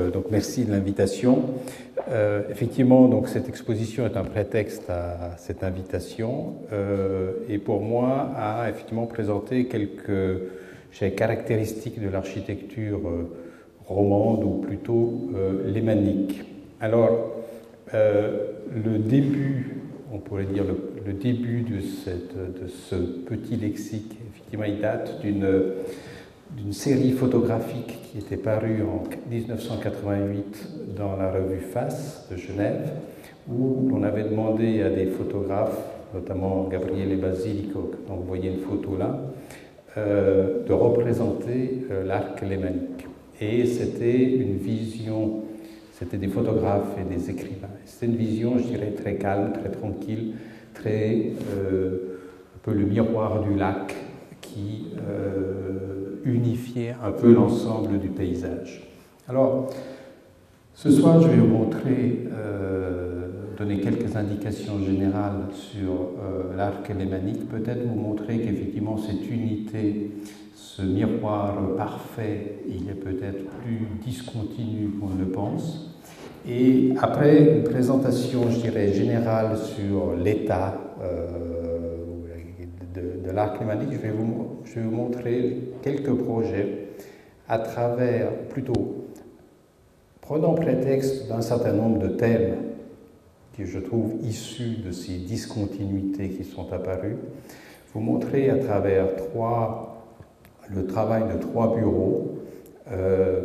Donc merci de l'invitation. Effectivement, donc cette exposition est un prétexte à cette invitation et pour moi à effectivement présenter quelques caractéristiques de l'architecture romande ou plutôt lémanique. Alors le début, on pourrait dire le début de ce petit lexique, effectivement, il date d'une série photographique qui était parue en 1988 dans la revue Face de Genève, où l'on avait demandé à des photographes, notamment Gabriele Basilico, dont vous voyez une photo là, de représenter l'arc lémanique. Et c'était une vision, c'était des photographes et des écrivains. C'était une vision, je dirais, très calme, très tranquille, très un peu le miroir du lac qui unifier un peu l'ensemble du paysage. Alors, ce soir, je vais vous montrer, donner quelques indications générales sur l'arc lémanique, peut-être vous montrer qu'effectivement cette unité, ce miroir parfait, il est peut-être plus discontinu qu'on ne le pense. Et après une présentation, je dirais, générale sur l'état de l'arc lémanique, je vais vous montrer quelques projets à travers, plutôt, prenant prétexte d'un certain nombre de thèmes que je trouve issus de ces discontinuités qui sont apparues, vous montrer à travers le travail de 3 bureaux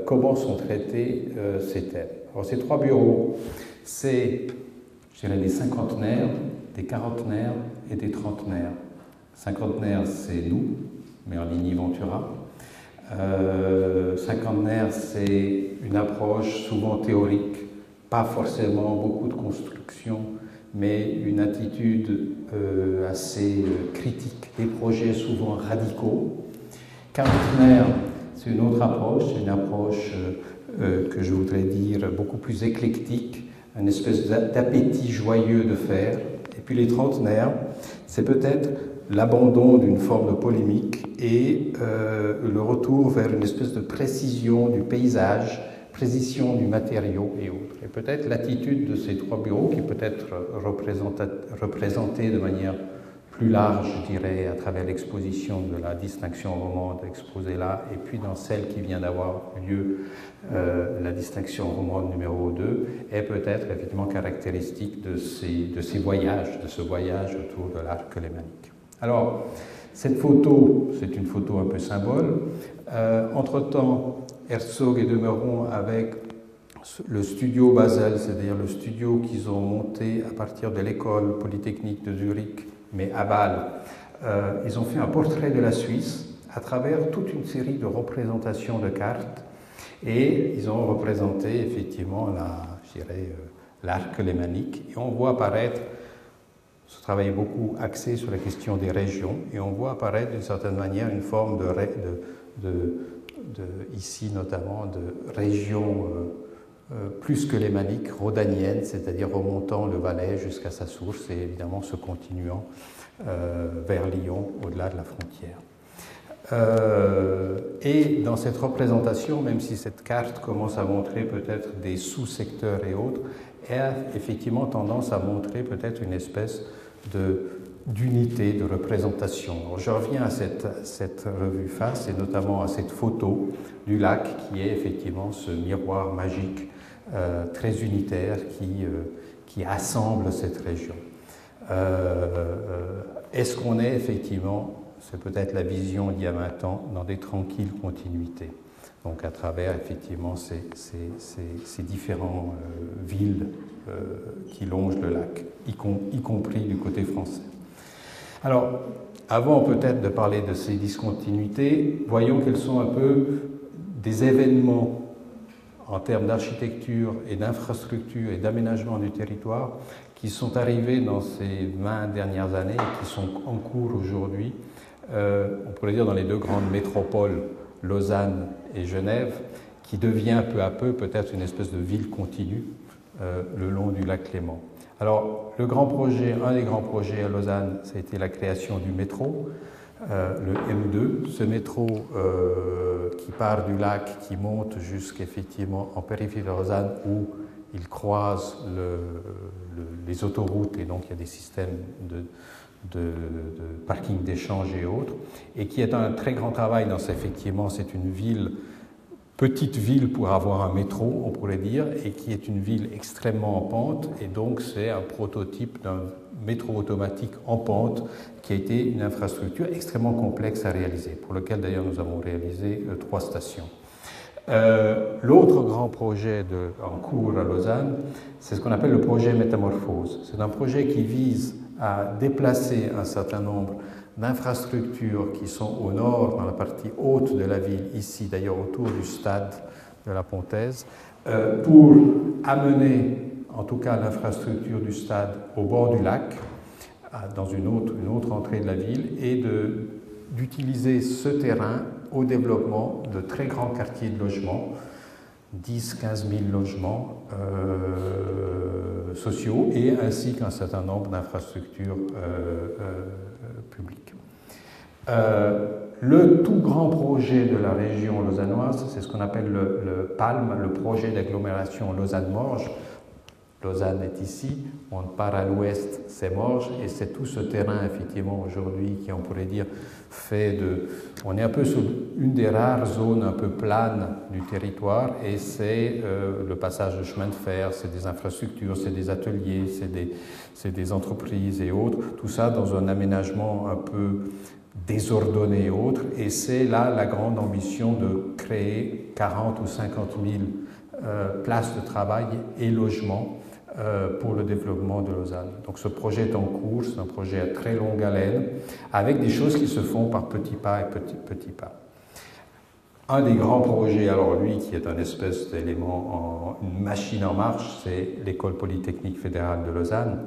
comment sont traités ces thèmes. Alors ces 3 bureaux, c'est, je dirais, des cinquantenaires, des quarantenaires et des trentenaires. Cinquantenaire, c'est nous, mais en ligne Ventura. Cinquantenaire, c'est une approche souvent théorique, pas forcément beaucoup de construction, mais une attitude assez critique, des projets souvent radicaux. Quarantenaire, c'est une autre approche, c'est une approche que je voudrais dire beaucoup plus éclectique, une espèce d'appétit joyeux de faire. Et puis les trentenaires, c'est peut-être l'abandon d'une forme de polémique et le retour vers une espèce de précision du paysage, précision du matériau et autres. Et peut-être l'attitude de ces 3 bureaux qui peut être représentée de manière plus large, je dirais, à travers l'exposition de la distinction romande exposée là, et puis dans celle qui vient d'avoir lieu, la distinction romande numéro 2, est peut-être effectivement caractéristique de ces voyages, de ce voyage autour de l'arc lémanique. Alors, cette photo, c'est une photo un peu symbole. Entre-temps, Herzog et de Meuron, avec le studio Basel, c'est-à-dire le studio qu'ils ont monté à partir de l'école polytechnique de Zurich, mais à Bâle, ils ont fait un portrait de la Suisse à travers toute une série de représentations de cartes et ils ont représenté effectivement l'arc lémanique et on voit apparaître. Ce travail est beaucoup axé sur la question des régions et on voit apparaître d'une certaine manière une forme ici notamment de région plus que lémanique, rhodanienne, c'est-à-dire remontant le Valais jusqu'à sa source et évidemment se continuant vers Lyon, au-delà de la frontière. Et dans cette représentation, même si cette carte commence à montrer peut-être des sous-secteurs et autres, elle a effectivement tendance à montrer peut-être une espèce d'unité, de représentation. Alors, je reviens à cette revue Face et notamment à cette photo du lac qui est effectivement ce miroir magique très unitaire qui assemble cette région. Est-ce qu'on est effectivement, c'est peut-être la vision d'il y a 20 ans, dans des tranquilles continuités, donc à travers effectivement ces différentes villes qui longent le lac, y compris du côté français. Alors, avant peut-être de parler de ces discontinuités, voyons quels sont un peu des événements en termes d'architecture et d'infrastructure et d'aménagement du territoire qui sont arrivés dans ces 20 dernières années et qui sont en cours aujourd'hui, on pourrait dire dans les 2 grandes métropoles, Lausanne et Genève, qui devient peu à peu peut-être une espèce de ville continue le long du lac Léman. Alors, un des grands projets à Lausanne, ça a été la création du métro. le M2, ce métro qui part du lac, qui monte jusqu'effectivement en périphérie de Lausanne, où il croise les autoroutes, et donc il y a des systèmes de parking d'échange et autres, et qui est un très grand travail dans effectivement, c'est une ville, petite ville pour avoir un métro, on pourrait dire, et qui est une ville extrêmement en pente, et donc c'est un prototype d'un métro automatique en pente qui a été une infrastructure extrêmement complexe à réaliser, pour lequel d'ailleurs nous avons réalisé 3 stations. L'autre grand projet en cours à Lausanne, c'est ce qu'on appelle le projet Métamorphose. C'est un projet qui vise à déplacer un certain nombre d'infrastructures qui sont au nord, dans la partie haute de la ville, ici d'ailleurs autour du stade de la Pontaise, pour amener en tout cas l'infrastructure du stade au bord du lac, dans une autre entrée de la ville, et d'utiliser ce terrain au développement de très grands quartiers de logement, 10-15 000 logements sociaux, et ainsi qu'un certain nombre d'infrastructures publiques. Le tout grand projet de la région lausannoise, c'est ce qu'on appelle le PALM, le projet d'agglomération Lausanne-Morges. Lausanne est ici, on part à l'ouest, c'est Morges, et c'est tout ce terrain, effectivement, aujourd'hui, qui, on pourrait dire, fait de... On est un peu sur une des rares zones un peu planes du territoire, et c'est le passage de chemin de fer, c'est des infrastructures, c'est des ateliers, c'est des entreprises et autres, tout ça dans un aménagement un peu désordonné et autres, et c'est là la grande ambition de créer 40 ou 50 000 places de travail et logements pour le développement de Lausanne. Donc ce projet est en cours, c'est un projet à très longue haleine, avec des choses qui se font par petits pas et petits pas. Un des grands projets, alors lui, qui est un espèce d'élément, une machine en marche, c'est l'École polytechnique fédérale de Lausanne,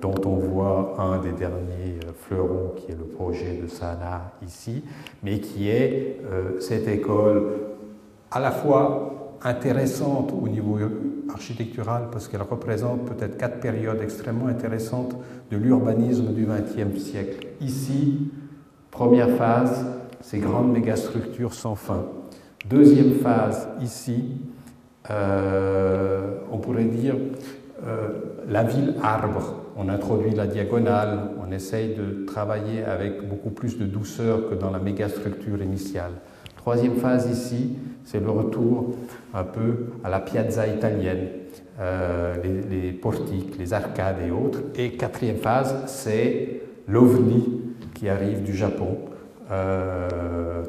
dont on voit un des derniers fleurons, qui est le projet de Sana ici, mais qui est cette école à la fois intéressante au niveau architectural, parce qu'elle représente peut-être 4 périodes extrêmement intéressantes de l'urbanisme du XXe siècle. Ici, première phase, ces grandes mégastructures sans fin. Deuxième phase, ici, on pourrait dire la ville arbre. On introduit la diagonale, on essaye de travailler avec beaucoup plus de douceur que dans la mégastructure initiale. Troisième phase ici, c'est le retour un peu à la piazza italienne, les portiques, les arcades et autres. Et quatrième phase, c'est l'OVNI qui arrive du Japon,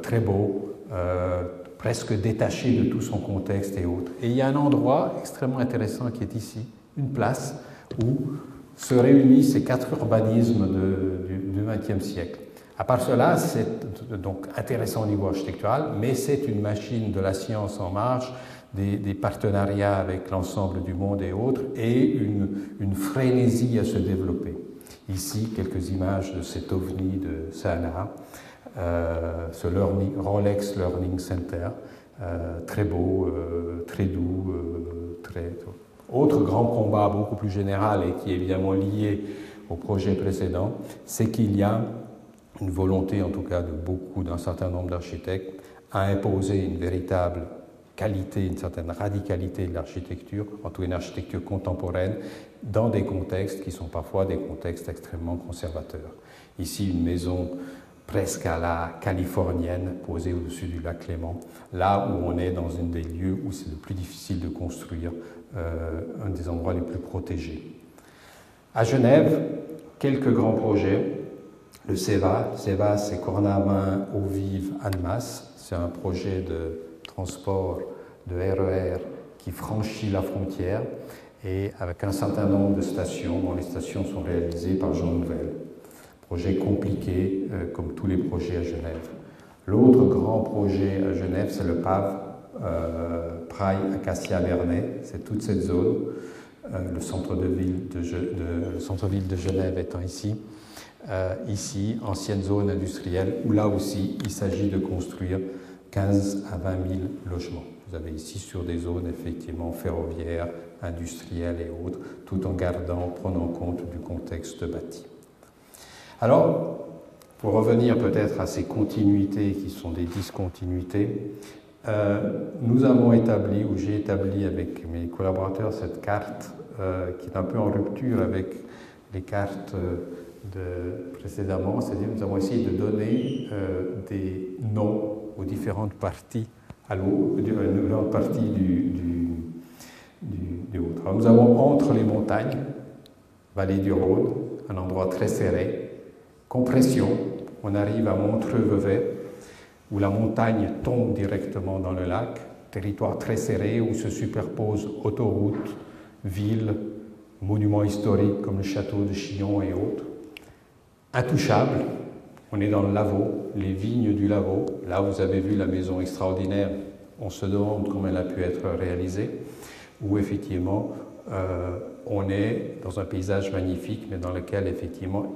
très beau, presque détaché de tout son contexte et autres. Et il y a un endroit extrêmement intéressant qui est ici, une place où se réunissent ces 4 urbanismes du XXe siècle. À part cela, c'est donc intéressant au niveau architectural, mais c'est une machine de la science en marche, des partenariats avec l'ensemble du monde et autres, et une frénésie à se développer. Ici, quelques images de cet ovni de Sana, ce Rolex Learning Center, très beau, très doux, très... Autre grand combat beaucoup plus général et qui est évidemment lié au projet précédent, c'est qu'il y a une volonté, en tout cas d'un certain nombre d'architectes, à imposer une véritable qualité, une certaine radicalité de l'architecture, en tout cas une architecture contemporaine, dans des contextes qui sont parfois des contextes extrêmement conservateurs. Ici, une maison presque à la californienne, posée au-dessus du lac Léman, là où on est dans un des lieux où c'est le plus difficile de construire, un des endroits les plus protégés. À Genève, quelques grands projets. Le CEVA, c'est Cornavin, Eaux-Vives, Annemasse. C'est un projet de transport de RER qui franchit la frontière et avec un certain nombre de stations, dont les stations sont réalisées par Jean Nouvel. Projet compliqué, comme tous les projets à Genève. L'autre grand projet à Genève, c'est le PAV, Praille, Acacia, Vernet. C'est toute cette zone, le centre-ville de Genève étant ici. Ici, ancienne zone industrielle, où là aussi, il s'agit de construire 15 à 20 000 logements. Vous avez ici sur des zones effectivement ferroviaires, industrielles et autres, tout en prenant compte du contexte bâti. Alors, pour revenir peut-être à ces continuités qui sont des discontinuités, nous avons établi, ou j'ai établi avec mes collaborateurs, cette carte qui est un peu en rupture avec les cartes précédemment, c'est-à-dire nous avons essayé de donner des noms aux différentes parties à l'eau, différentes parties du autre. Alors nous avons entre les montagnes, vallée du Rhône, un endroit très serré, compression, on arrive à Montreux-Vevey, où la montagne tombe directement dans le lac, territoire très serré où se superposent autoroutes, villes, monuments historiques comme le château de Chillon et autres. Intouchable, on est dans le Lavaux, les vignes du Lavaux. Là, vous avez vu la maison extraordinaire, on se demande comment elle a pu être réalisée, où effectivement, on est dans un paysage magnifique, mais dans lequel effectivement,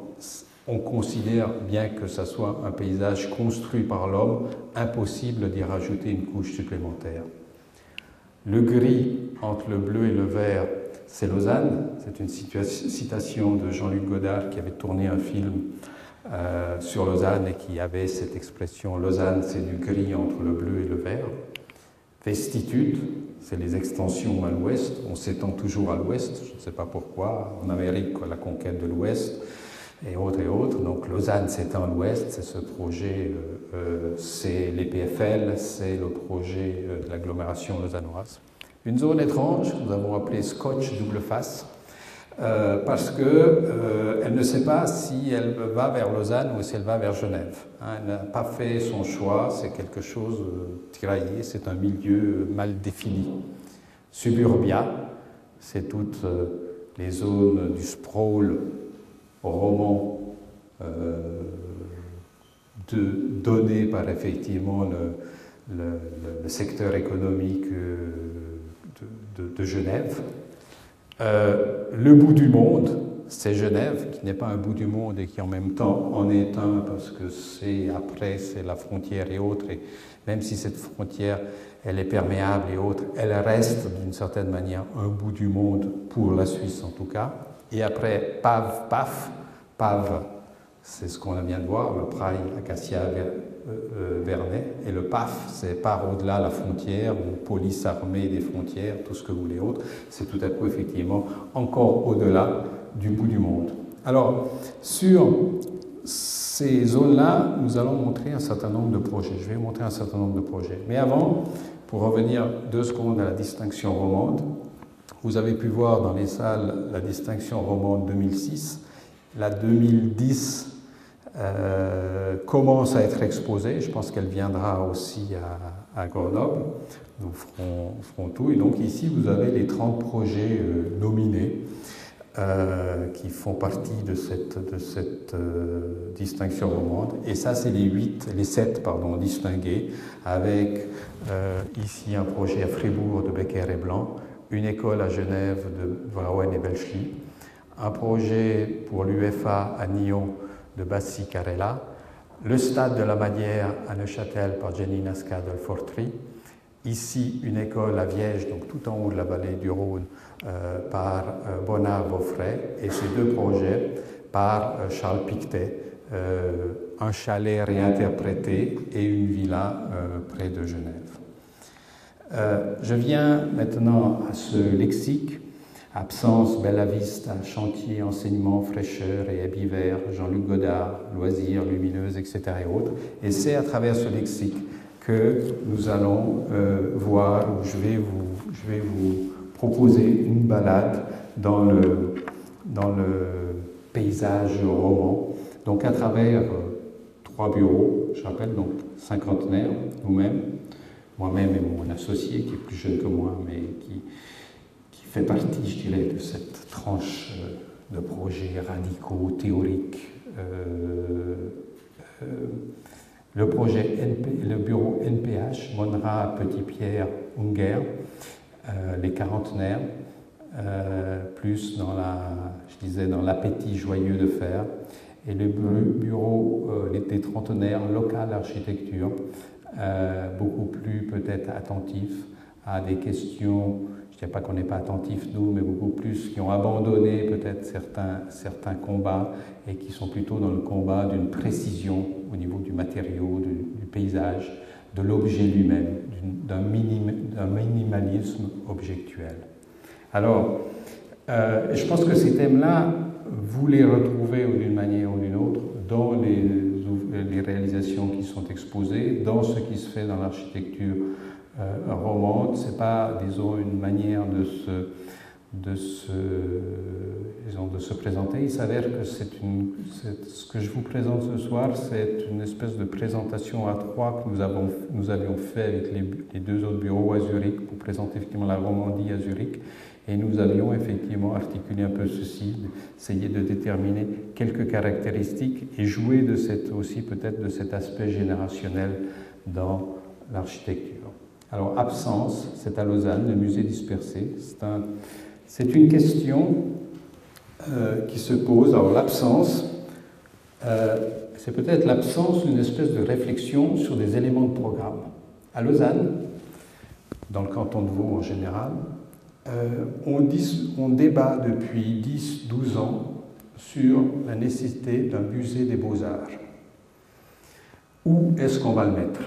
on considère, bien que ce soit un paysage construit par l'homme, impossible d'y rajouter une couche supplémentaire. Le gris entre le bleu et le vert, c'est Lausanne. C'est une citation de Jean-Luc Godard qui avait tourné un film sur Lausanne et qui avait cette expression « Lausanne, c'est du gris entre le bleu et le vert ». Vestitude, c'est les extensions à l'ouest. On s'étend toujours à l'ouest, je ne sais pas pourquoi. En Amérique, la conquête de l'ouest et autres et autres. Donc Lausanne s'étend à l'ouest, c'est ce projet, c'est les PFL, c'est le projet de l'agglomération lausannoise. Une zone étrange, nous avons appelé Scotch double face, parce qu'elle ne sait pas si elle va vers Lausanne ou si elle va vers Genève. Elle n'a pas fait son choix, c'est quelque chose tiraillé, c'est un milieu mal défini. Suburbia, c'est toutes les zones du sprawl roman donné par effectivement le secteur économique de Genève. Le bout du monde, c'est Genève, qui n'est pas un bout du monde et qui en même temps en est un, parce que c'est la frontière et autres, et même si cette frontière, elle est perméable et autres, elle reste d'une certaine manière un bout du monde, pour la Suisse en tout cas. Et après, PAF, c'est ce qu'on vient de voir, le Praille, Acacia, Vernet, et le PAF, c'est par au-delà la frontière, ou police armée des frontières, tout ce que vous voulez autre, c'est tout à coup effectivement encore au-delà du bout du monde. Alors, sur ces zones-là, nous allons montrer un certain nombre de projets. Je vais montrer un certain nombre de projets. Mais avant, pour revenir 2 secondes à la distinction romande, vous avez pu voir dans les salles la distinction romande 2006, la 2010 commence à être exposée, je pense qu'elle viendra aussi à Grenoble, nous ferons tout, et donc ici vous avez les 30 projets nominés qui font partie de cette distinction romande, et ça c'est les 7 distingués, avec ici un projet à Fribourg de Becker et Blanc, une école à Genève de Vrauen et Belschli, un projet pour l'UFA à Nyon de Bassi Carella, le stade de la Madière à Neuchâtel par Jenny Nasca-Delfortry, ici une école à Viège, donc tout en haut de la vallée du Rhône, par Bonnard Beaufray, et ces 2 projets par Charles Pictet, un chalet réinterprété et une villa près de Genève. Je viens maintenant à ce lexique. Absence, Bella Vista, chantier, enseignement, fraîcheur et hiver, Jean-Luc Godard, loisirs, lumineuses, etc. et autres. Et c'est à travers ce lexique que nous allons voir, où je vais vous proposer une balade dans le paysage roman. Donc à travers 3 bureaux, je rappelle, donc cinquantenaire, nous-mêmes, moi-même et mon associé qui est plus jeune que moi, mais qui fait partie, je dirais, de cette tranche de projets radicaux, théoriques. Le projet le bureau NPH, Monra, Petit-Pierre, Unger, les quarantenaires, plus dans dans l'appétit joyeux de faire, et le bureau des trentenaires, local architecture, beaucoup plus peut-être attentif à des questions, je ne dirais pas qu'on n'est pas attentif, nous, mais beaucoup plus, qui ont abandonné peut-être certains combats et qui sont plutôt dans le combat d'une précision au niveau du matériau, du paysage, de l'objet lui-même, d'un minimalisme objectuel. Alors, je pense que ces thèmes-là, vous les retrouvez d'une manière ou d'une autre dans les réalisations qui sont exposées, dans ce qui se fait dans l'architecture romande. Ce n'est pas, disons, une manière de se présenter. Il s'avère que ce que je vous présente ce soir, c'est une espèce de présentation à trois que nous avions fait avec les deux autres bureaux à Zurich pour présenter effectivement la Romandie à Zurich. Et nous avions effectivement articulé un peu ceci, essayer de déterminer quelques caractéristiques et jouer aussi peut-être de cet aspect générationnel dans l'architecture. Alors, absence, c'est à Lausanne, le musée dispersé. C'est une question qui se pose. Alors, l'absence, c'est peut-être l'absence d'une espèce de réflexion sur des éléments de programme. À Lausanne, dans le canton de Vaud en général, on débat depuis 10-12 ans sur la nécessité d'un musée des beaux-arts. Où est-ce qu'on va le mettre?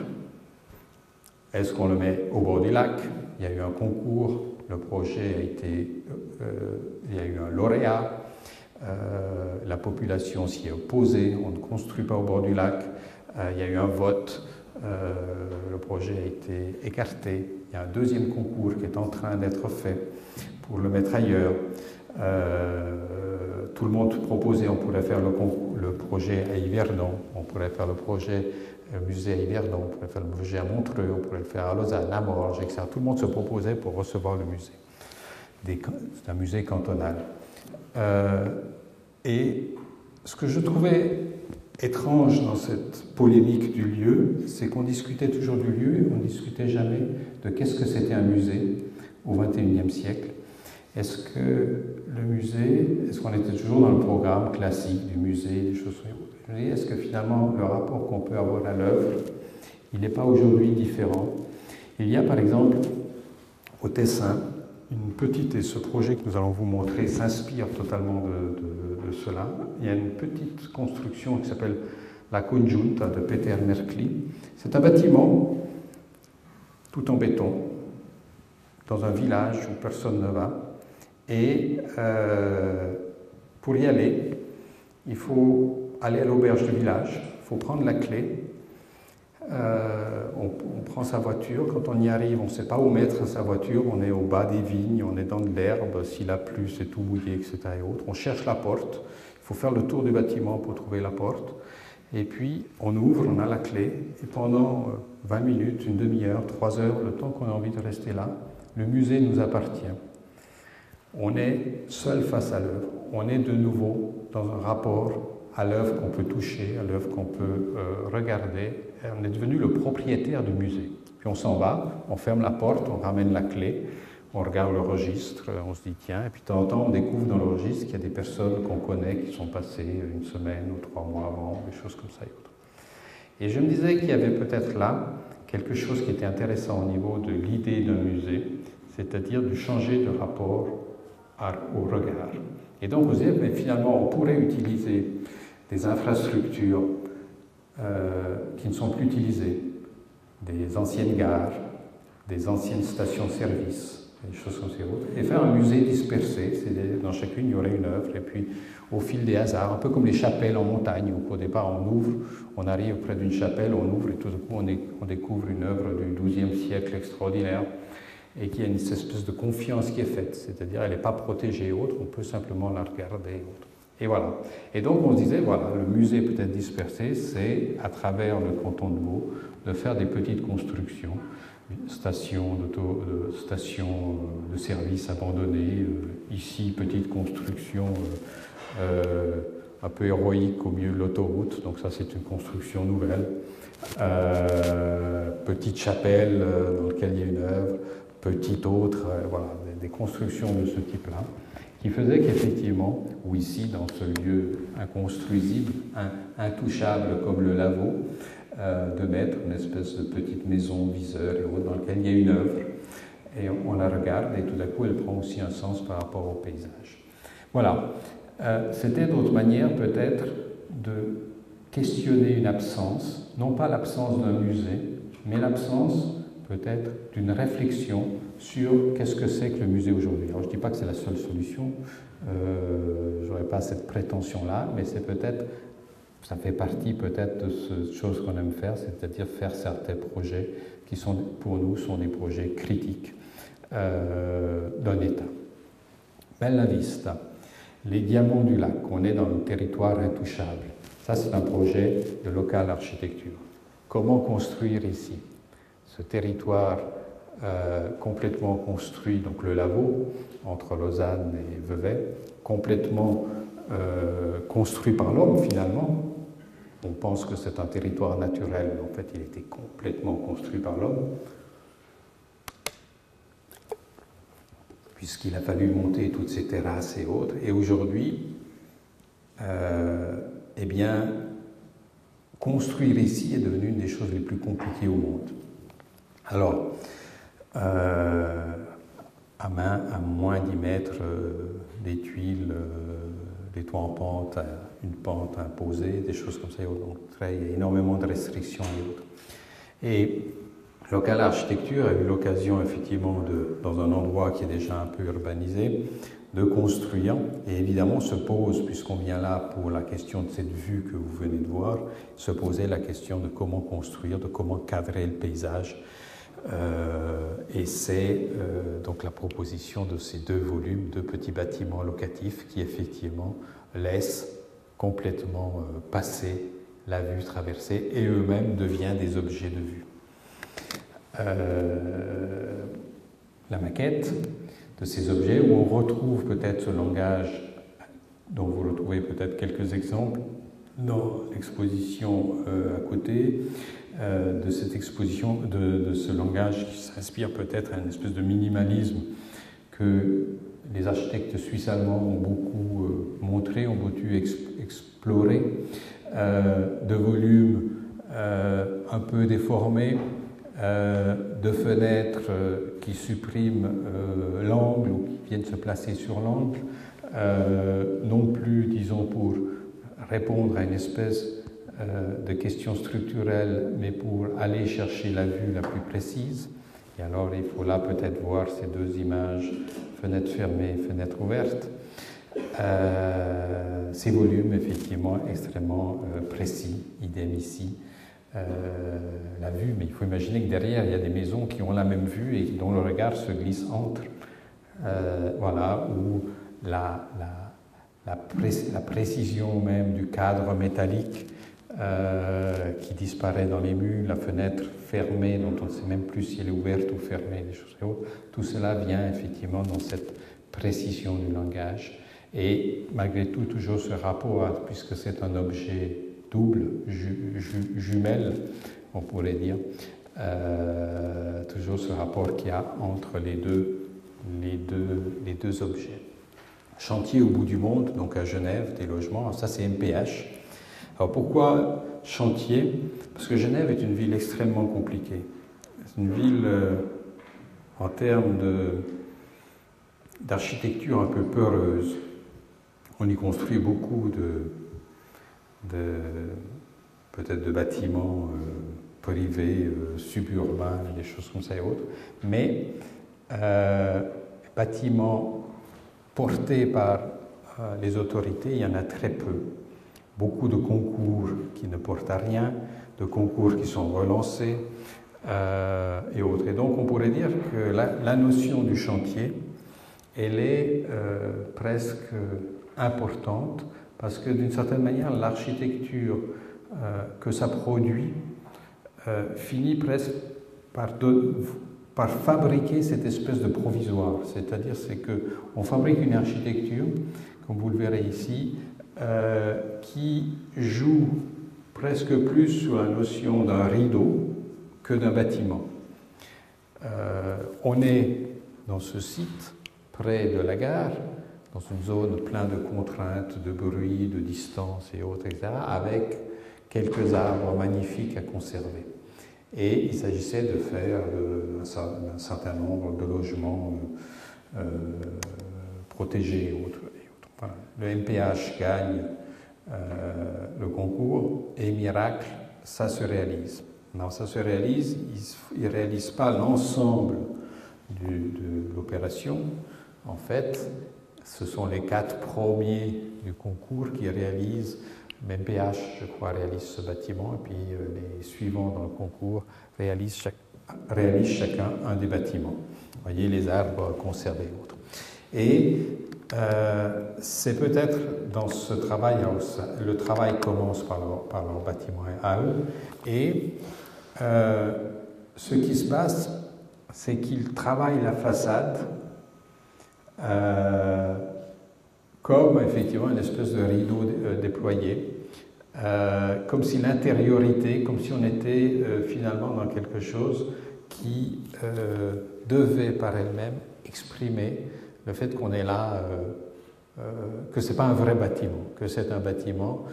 Est-ce qu'on le met au bord du lac? Il y a eu un concours, le projet a été... il y a eu un lauréat, la population s'y est opposée, on ne construit pas au bord du lac, il y a eu un vote, le projet a été écarté. Il y a un deuxième concours qui est en train d'être fait pour le mettre ailleurs. Tout le monde proposait, on pourrait faire le projet à Yverdon, on pourrait faire le projet musée à Yverdon, on pourrait faire le projet à Montreux, on pourrait le faire à Lausanne, à Morges, etc. Tout le monde se proposait pour recevoir le musée. C'est un musée cantonal. Et ce que je trouvais étrange dans cette polémique du lieu, c'est qu'on discutait toujours du lieu et on ne discutait jamais de qu'est-ce que c'était un musée au XXIe siècle. Est-ce que le musée, est-ce qu'on était toujours dans le programme classique du musée, des choses comme ça? Est-ce que finalement le rapport qu'on peut avoir à l'œuvre, il n'est pas aujourd'hui différent? Il y a par exemple au Tessin une petite, et ce projet que nous allons vous montrer s'inspire totalement de cela. Il y a une petite construction qui s'appelle la Congiunta de Peter Merkli. C'est un bâtiment tout en béton, dans un village où personne ne va. Et pour y aller, il faut aller à l'auberge du village, il faut prendre la clé. On prend sa voiture, quand on y arrive, on ne sait pas où mettre sa voiture, on est au bas des vignes, on est dans de l'herbe, s'il a plu, c'est tout mouillé, etc. Et autres. On cherche la porte, il faut faire le tour du bâtiment pour trouver la porte, et puis on ouvre, on a la clé, et pendant 20 minutes, une demi-heure, 3 heures, le temps qu'on a envie de rester là, le musée nous appartient. On est seul face à l'œuvre, on est de nouveau dans un rapport à l'œuvre qu'on peut toucher, à l'œuvre qu'on peut regarder. On est devenu le propriétaire du musée. Puis on s'en va, on ferme la porte, on ramène la clé, on regarde le registre, on se dit tiens, et puis de temps en temps on découvre dans le registre qu'il y a des personnes qu'on connaît qui sont passées 1 semaine ou 3 mois avant, des choses comme ça et autres. Et je me disais qu'il y avait peut-être là quelque chose qui était intéressant au niveau de l'idée d'un musée, c'est-à-dire de changer de rapport au regard. Et donc vous dites, mais finalement on pourrait utiliser des infrastructures qui ne sont plus utilisées, des anciennes gares, des anciennes stations-service, des choses comme ça, et faire un musée dispersé, c'est-à-dire dans chacune il y aurait une œuvre, et puis au fil des hasards, un peu comme les chapelles en montagne, où au départ on ouvre, on arrive près d'une chapelle, on ouvre, et tout d'un coup on découvre une œuvre du XIIe siècle extraordinaire, et qu'il y a une espèce de confiance qui est faite, c'est-à-dire elle n'est pas protégée et autre, on peut simplement la regarder et autre. Et voilà. Et donc on se disait, voilà, le musée peut-être dispersé, c'est à travers le canton de Vaud de faire des petites constructions, stations de services abandonnées, ici petite construction un peu héroïque au milieu de l'autoroute, donc ça c'est une construction nouvelle, petite chapelle dans laquelle il y a une œuvre, petite autre, voilà, des constructions de ce type-là, qui faisaient qu'effectivement, ou ici, dans ce lieu inconstruisible, intouchable comme le Lavaux, de mettre une espèce de petite maison viseur et autres dans laquelle il y a une œuvre. et on la regarde et tout d'un coup elle prend aussi un sens par rapport au paysage. Voilà, c'était d'autres manières peut-être de questionner une absence, non pas l'absence d'un musée, mais l'absence peut-être d'une réflexion sur qu'est-ce que c'est que le musée aujourd'hui. Alors je ne dis pas que c'est la seule solution, je n'aurais pas cette prétention-là, mais c'est peut-être, ça fait partie peut-être de ces choses qu'on aime faire, c'est-à-dire faire certains projets qui sont, pour nous, sont des projets critiques d'un État. Bella Vista, les diamants du lac, on est dans le territoire intouchable. Ça, c'est un projet de local architecture. Comment construire ici ce territoire complètement construit, donc le Lavaux, entre Lausanne et Vevey, complètement construit par l'homme finalement. On pense que c'est un territoire naturel, mais en fait il était complètement construit par l'homme, puisqu'il a fallu monter toutes ces terrasses et autres. Et aujourd'hui, eh bien, construire ici est devenu une des choses les plus compliquées au monde. Alors, à moins d'y mettre des tuiles, des toits en pente, une pente imposée, des choses comme ça, donc il y a énormément de restrictions et autres. Et Local Architecture a eu l'occasion, effectivement, dans un endroit qui est déjà un peu urbanisé, de construire, et évidemment se pose, puisqu'on vient là pour la question de cette vue que vous venez de voir, se posait la question de comment construire, de comment cadrer le paysage. Et c'est donc la proposition de ces deux volumes, deux petits bâtiments locatifs qui effectivement laissent complètement passer la vue traversée et eux-mêmes deviennent des objets de vue. La maquette de ces objets où on retrouve peut-être ce langage dont vous retrouvez peut-être quelques exemples dans l'exposition à côté, de cette exposition, de ce langage qui s'inspire peut-être à une espèce de minimalisme que les architectes suisses-allemands ont beaucoup montré, ont beaucoup exploré, de volumes un peu déformés, de fenêtres qui suppriment l'angle ou qui viennent se placer sur l'angle, non plus, disons, pour répondre à une espèce de questions structurelles, mais pour aller chercher la vue la plus précise. Et alors, il faut là peut-être voir ces deux images, fenêtre fermée, fenêtre ouverte. Ces volumes, effectivement, extrêmement précis, idem ici. La vue, mais il faut imaginer que derrière, il y a des maisons qui ont la même vue et dont le regard se glisse entre. Voilà, où la précision même du cadre métallique qui disparaît dans les murs, la fenêtre fermée dont on ne sait même plus si elle est ouverte ou fermée, des choses comme ça. Tout cela vient effectivement dans cette précision du langage. Et malgré tout, toujours ce rapport, puisque c'est un objet double, jumelle, on pourrait dire, toujours ce rapport qu'il y a entre les deux objets. Chantier au bout du monde, donc à Genève, des logements, ça c'est MPH. Alors pourquoi chantier? Parce que Genève est une ville extrêmement compliquée. C'est une ville, en termes d'architecture, un peu peureuse. On y construit beaucoup peut-être de bâtiments privés, suburbains, des choses comme ça et autres, mais bâtiments portés par les autorités, il y en a très peu. Beaucoup de concours qui ne portent à rien, de concours qui sont relancés et autres. Et donc on pourrait dire que la notion du chantier, elle est presque importante parce que d'une certaine manière, l'architecture que ça produit finit presque par fabriquer cette espèce de provisoire. C'est-à-dire qu'on fabrique une architecture, comme vous le verrez ici, qui joue presque plus sur la notion d'un rideau que d'un bâtiment. On est dans ce site, près de la gare, dans une zone pleine de contraintes, de bruit, de distance et autres, etc., avec quelques arbres magnifiques à conserver. Et il s'agissait de faire un certain nombre de logements protégés et autres. Voilà. Le MPH gagne le concours et miracle, ça se réalise. Non, ça se réalise, il ne réalise pas l'ensemble de l'opération. En fait, ce sont les 4 premiers du concours qui réalisent. MPH, je crois, réalise ce bâtiment, et puis les suivants dans le concours réalisent chacun un des bâtiments. Vous voyez, les arbres conservés et autres. Et c'est peut-être dans ce travail, le travail commence par leur bâtiment à eux, et ce qui se passe, c'est qu'ils travaillent la façade comme effectivement une espèce de rideau déployé, comme si l'intériorité, comme si on était finalement dans quelque chose qui devait par elle-même exprimer le fait qu'on est là, que ce n'est pas un vrai bâtiment, que c'est un bâtiment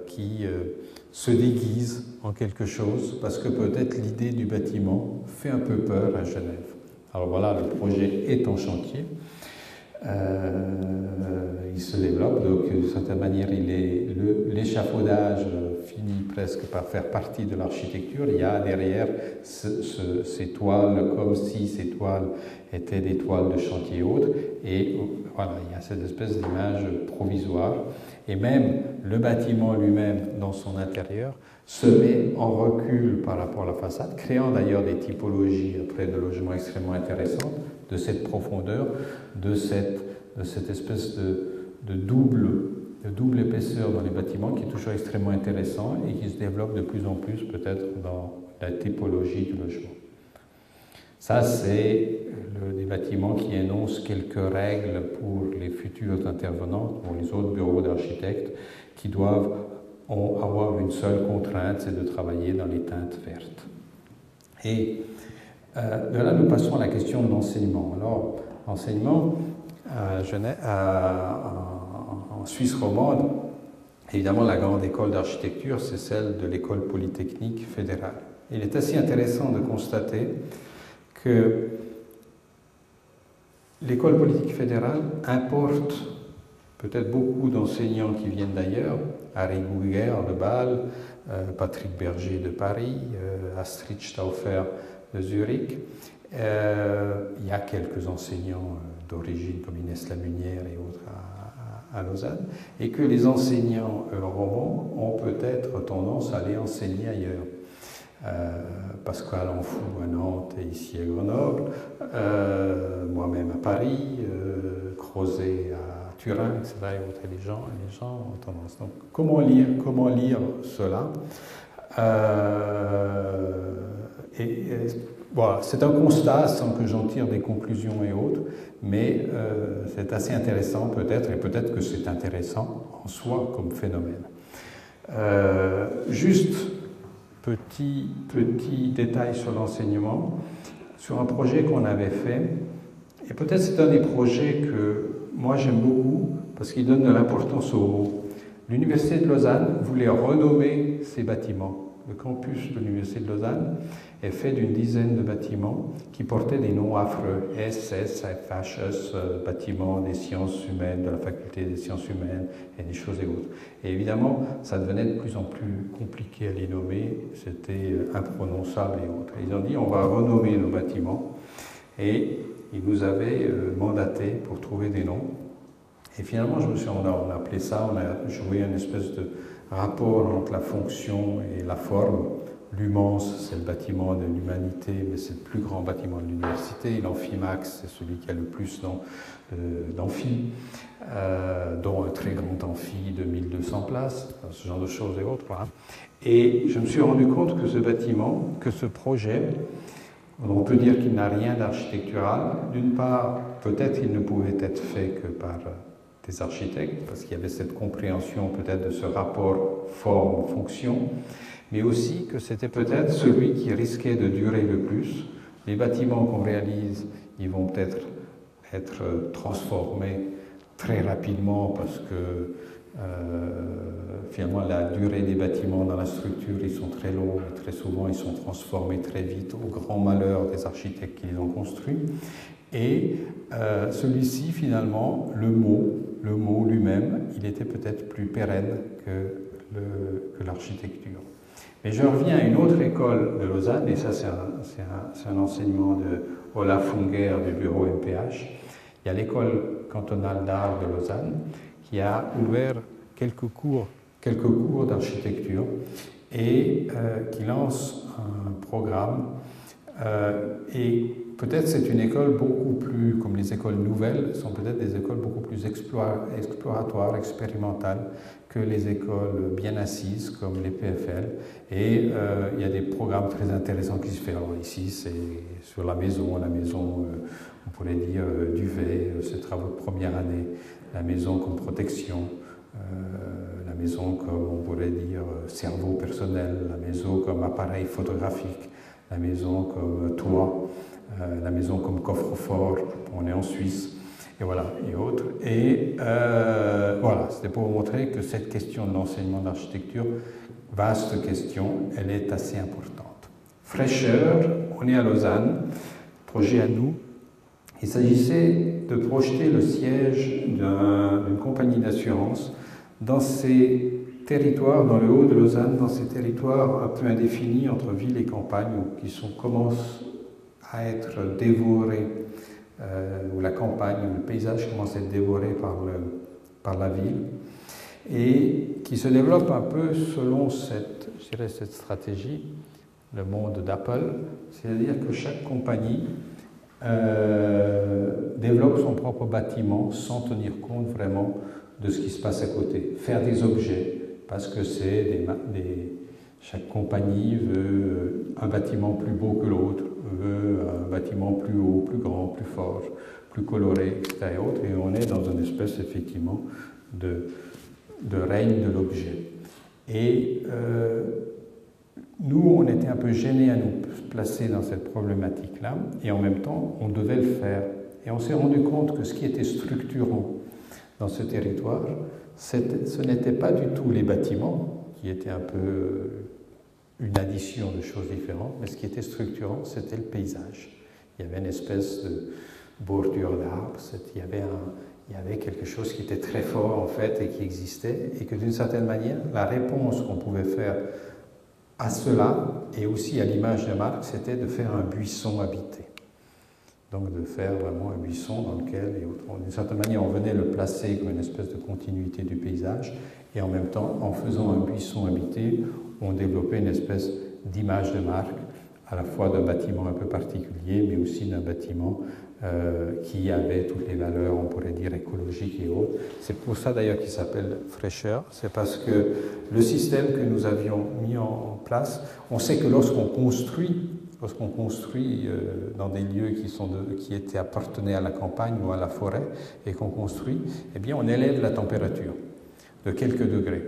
qui se déguise en quelque chose, parce que peut-être l'idée du bâtiment fait un peu peur à Genève. Alors voilà, le projet est en chantier. Il se développe, donc d'une certaine manière, l'échafaudage finit presque par faire partie de l'architecture. Il y a derrière ces toiles, comme si ces toiles étaient des toiles de chantier autres, et voilà, il y a cette espèce d'image provisoire. Et même le bâtiment lui-même, dans son intérieur, se met en recul par rapport à la façade, créant d'ailleurs des typologies après de logements extrêmement intéressantes, de cette profondeur, de cette espèce de double épaisseur dans les bâtiments qui est toujours extrêmement intéressant et qui se développe de plus en plus peut-être dans la typologie du logement. Ça, c'est des bâtiments qui énoncent quelques règles pour les futurs intervenants, pour les autres bureaux d'architectes, qui doivent avoir une seule contrainte, c'est de travailler dans les teintes vertes. Et de là, nous passons à la question de l'enseignement. Alors, l'enseignement, en Suisse romande, évidemment, la grande école d'architecture, c'est celle de l'école polytechnique fédérale. Il est assez intéressant de constater que l'école polytechnique fédérale importe peut-être beaucoup d'enseignants qui viennent d'ailleurs, Harry Gouguer de Bâle, Patrick Berger de Paris, Astrid Stauffer de Zurich. Il y a quelques enseignants d'origine comme Inès Lamunière et autres à Lausanne, et que les enseignants romans ont peut-être tendance à aller enseigner ailleurs. Pascal Enfou à Nantes et ici à Grenoble, moi-même à Paris, Crozet à Turin, etc. Et les gens ont tendance. Donc, comment lire cela? Voilà, c'est un constat sans que j'en tire des conclusions et autres, mais c'est assez intéressant peut-être, et peut-être que c'est intéressant en soi comme phénomène. Juste petit détail sur l'enseignement, sur un projet qu'on avait fait, et peut-être c'est un des projets que moi j'aime beaucoup parce qu'il donne de l'importance aux mots. L'Université de Lausanne voulait renommer ses bâtiments. Le campus de l'Université de Lausanne est fait d'une dizaine de bâtiments qui portaient des noms affreux, SS, FHS, bâtiments des sciences humaines, de la faculté des sciences humaines, et des choses et autres. Et évidemment, ça devenait de plus en plus compliqué à les nommer, c'était imprononçable et autres. Ils ont dit, on va renommer nos bâtiments, et ils nous avaient mandaté pour trouver des noms. Et finalement, on a appelé ça, on a joué une espèce de rapport entre la fonction et la forme. L'Humance, c'est le bâtiment de l'humanité, mais c'est le plus grand bâtiment de l'université. L'Amphimax, c'est celui qui a le plus d'amphi, dont un très grand amphi de 1200 places, ce genre de choses et autres. Voilà. Et je me suis rendu compte que ce bâtiment, que ce projet, on peut dire qu'il n'a rien d'architectural. D'une part, peut-être il ne pouvait être fait que par des architectes, parce qu'il y avait cette compréhension peut-être de ce rapport forme-fonction, mais aussi que c'était peut-être celui qui risquait de durer le plus. Les bâtiments qu'on réalise, ils vont peut-être être transformés très rapidement parce que Finalement, la durée des bâtiments dans la structure, ils sont très longs, et très souvent ils sont transformés très vite au grand malheur des architectes qui les ont construits. Et celui-ci, finalement, le mot lui-même, il était peut-être plus pérenne que l'architecture. Mais je reviens à une autre école de Lausanne, et ça c'est un enseignement de Olaf Unger du bureau MPH. Il y a l'école cantonale d'art de Lausanne qui a ouvert quelques cours d'architecture et qui lance un programme. Et peut-être c'est une école beaucoup plus, comme les écoles nouvelles, sont peut-être des écoles beaucoup plus exploratoires, expérimentales que les écoles bien assises comme les PFL. Et il y a des programmes très intéressants qui se font. Alors ici, c'est sur la maison, on pourrait dire duvet, ces travaux de première année, la maison comme protection, la maison comme on pourrait dire cerveau personnel, la maison comme appareil photographique, la maison comme toit, la maison comme coffre-fort, on est en Suisse, et voilà, et autres. Et voilà, c'était pour vous montrer que cette question de l'enseignement d'architecture, vaste question, elle est assez importante. Fraîcheur, on est à Lausanne, projet à nous. Il s'agissait de projeter le siège d'une compagnie d'assurance dans ces territoires, dans le haut de Lausanne, dans ces territoires un peu indéfinis entre ville et campagne, qui commencent à être dévorés, où la campagne, où le paysage commence à être dévoré par la ville, et qui se développe un peu selon cette stratégie, le monde d'Apple, c'est-à-dire que chaque compagnie développe son propre bâtiment sans tenir compte vraiment de ce qui se passe à côté. Faire des objets, parce que chaque compagnie veut un bâtiment plus beau que l'autre, veut un bâtiment plus haut, plus grand, plus fort, plus coloré, etc. Et on est dans une espèce effectivement de règne de l'objet. Et nous, on était un peu gênés à nous placer dans cette problématique-là, et en même temps, on devait le faire. Et on s'est rendu compte que ce qui était structurant dans ce territoire, ce n'était pas du tout les bâtiments, qui étaient un peu une addition de choses différentes, mais ce qui était structurant, c'était le paysage. Il y avait une espèce de bordure d'arbres, il y avait quelque chose qui était très fort en fait et qui existait, et que d'une certaine manière, la réponse qu'on pouvait faire à cela, et aussi à l'image de marque, c'était de faire un buisson habité. Donc de faire vraiment un buisson dans lequel, d'une certaine manière, on venait le placer comme une espèce de continuité du paysage, et en même temps, en faisant un buisson habité, on développait une espèce d'image de marque, à la fois d'un bâtiment un peu particulier, mais aussi d'un bâtiment qui avait toutes les valeurs, on pourrait dire, écologiques et autres. C'est pour ça d'ailleurs qu'il s'appelle Fraîcheur, c'est parce que le système que nous avions mis en place, on sait que lorsqu'on construit dans des lieux qui appartenaient à la campagne ou à la forêt, et qu'on construit, eh bien on élève la température de quelques degrés.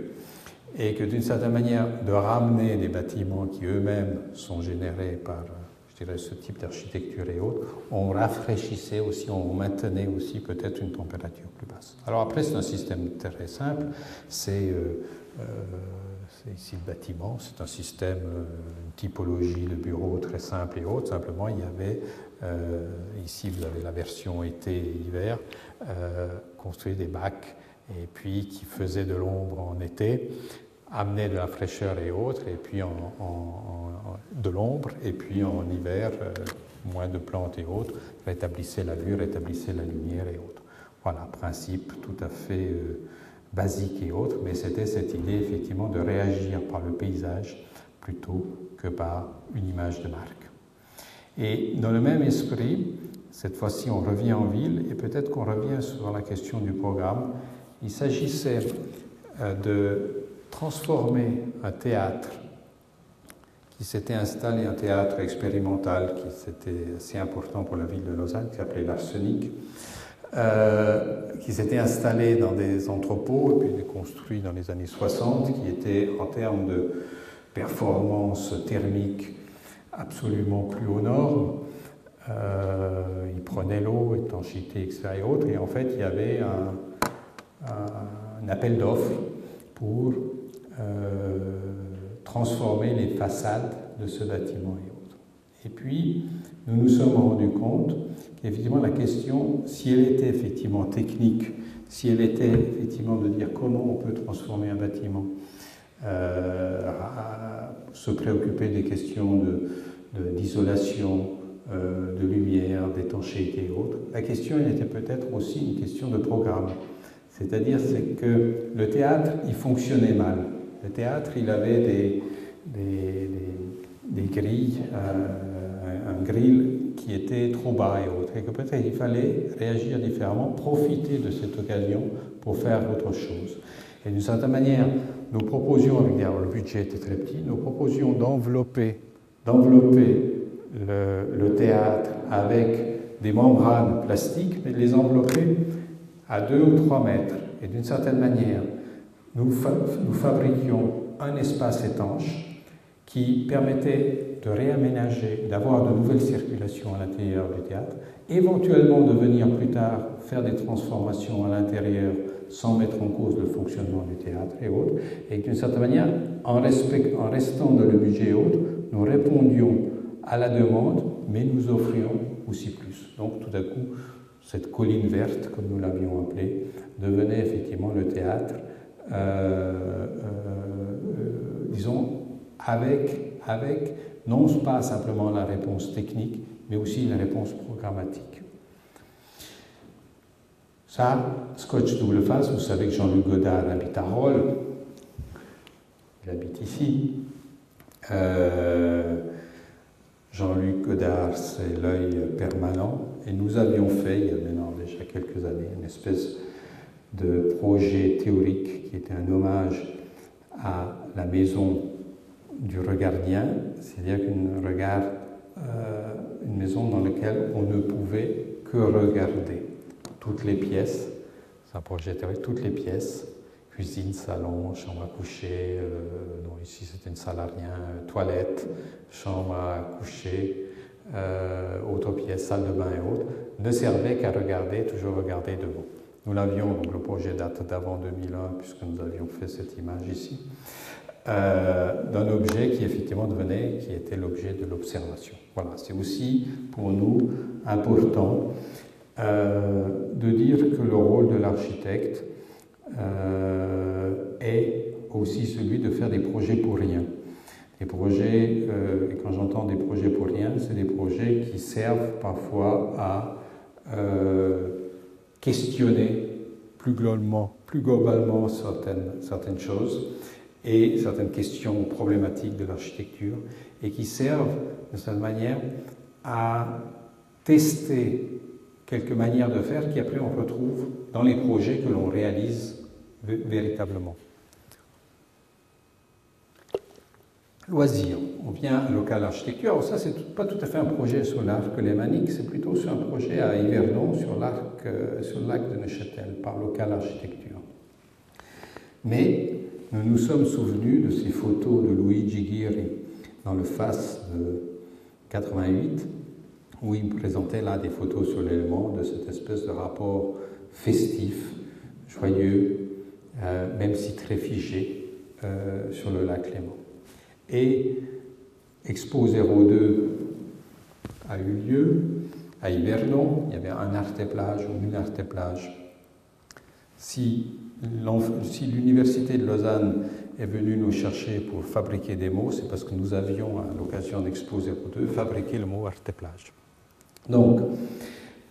Et que d'une certaine manière, de ramener des bâtiments qui eux-mêmes sont générés par, je dirais, ce type d'architecture et autres, on rafraîchissait aussi, on maintenait aussi peut-être une température plus basse. Alors après, c'est un système très simple, c'est ici le bâtiment, c'est un système, une typologie de bureau très simple et autres. Simplement, il y avait, ici vous avez la version été et hiver, construire des bacs, et puis qui faisaient de l'ombre en été, amenaient de la fraîcheur et autres, et puis de l'ombre, et puis en hiver, moins de plantes et autres, rétablissaient la vue, rétablissaient la lumière et autres. Voilà, principe tout à fait basique et autres, mais c'était cette idée effectivement de réagir par le paysage plutôt que par une image de marque. Et dans le même esprit, cette fois-ci on revient en ville, et peut-être qu'on revient sur la question du programme. Il s'agissait de transformer un théâtre qui s'était installé, un théâtre expérimental qui était assez important pour la ville de Lausanne, qui s'appelait l'Arsenic, qui s'était installé dans des entrepôts et puis construit dans les années 60, qui était en termes de performance thermique absolument plus aux normes. Il prenait l'eau, étanchéité, etc. et autres, et en fait il y avait un appel d'offres pour transformer les façades de ce bâtiment et autres. Et puis, nous nous sommes rendus compte qu'effectivement la question, si elle était effectivement technique, si elle était effectivement de dire comment on peut transformer un bâtiment, se préoccuper des questions d'isolation, de lumière, d'étanchéité et autres, la question elle était peut-être aussi une question de programme. C'est-à-dire c'est que le théâtre, il fonctionnait mal. Le théâtre, il avait des grilles, un grill qui était trop bas et autres, et que peut-être il fallait réagir différemment, profiter de cette occasion pour faire autre chose. Et d'une certaine manière, nous proposions, alors le budget était très petit, nous proposions d'envelopper le théâtre avec des membranes plastiques, mais de les envelopper à 2 ou 3 mètres. Et d'une certaine manière, nous fabriquions un espace étanche qui permettait de réaménager, d'avoir de nouvelles circulations à l'intérieur du théâtre, éventuellement de venir plus tard faire des transformations à l'intérieur sans mettre en cause le fonctionnement du théâtre et autres, et d'une certaine manière, en restant dans le budget et autres, nous répondions à la demande, mais nous offrions aussi plus. Donc tout à coup, cette colline verte, comme nous l'avions appelée, devenait effectivement le théâtre, disons, avec non pas simplement la réponse technique, mais aussi la réponse programmatique. Ça, Scotch double face, vous savez que Jean-Luc Godard habite à Rolles, il habite ici. Jean-Luc Godard, c'est l'œil permanent, et nous avions fait, il y a maintenant déjà quelques années, une espèce de projet théorique qui était un hommage à la maison du regardien, c'est-à-dire une maison dans laquelle on ne pouvait que regarder toutes les pièces. C'est un projet théorique, toutes les pièces, cuisine, salon, chambre à coucher, donc ici c'était une salle à rien, toilette, chambre à coucher, autres pièces, salle de bain et autres, ne servaient qu'à regarder, toujours regarder devant. Nous l'avions, donc le projet date d'avant 2001, puisque nous avions fait cette image ici, d'un objet qui effectivement qui était l'objet de l'observation. Voilà, c'est aussi pour nous important de dire que le rôle de l'architecte est aussi celui de faire des projets pour rien. Des projets, et quand j'entends des projets pour rien, c'est des projets qui servent parfois à questionner plus globalement certaines choses et certaines questions problématiques de l'architecture, et qui servent de cette manière à tester quelques manières de faire qui après on retrouve dans les projets que l'on réalise véritablement. Loisirs. On vient à local architecture. Alors ça, c'est pas tout à fait un projet sur l'arc lémanique, c'est plutôt sur un projet à Yverdon, sur le lac de Neuchâtel, par local architecture. Mais nous nous sommes souvenus de ces photos de Luigi Ghiri dans le FAS de 88, où il me présentait là des photos sur l'élément de cette espèce de rapport festif, joyeux, même si très figé, sur le lac Léman. Et Expo 02 a eu lieu à Yverdon, il y avait un Arte-Plage ou une Arte-Plage. Si l'Université de Lausanne est venue nous chercher pour fabriquer des mots, c'est parce que nous avions, à l'occasion d'Expo 02, fabriqué le mot Arte-Plage. Donc,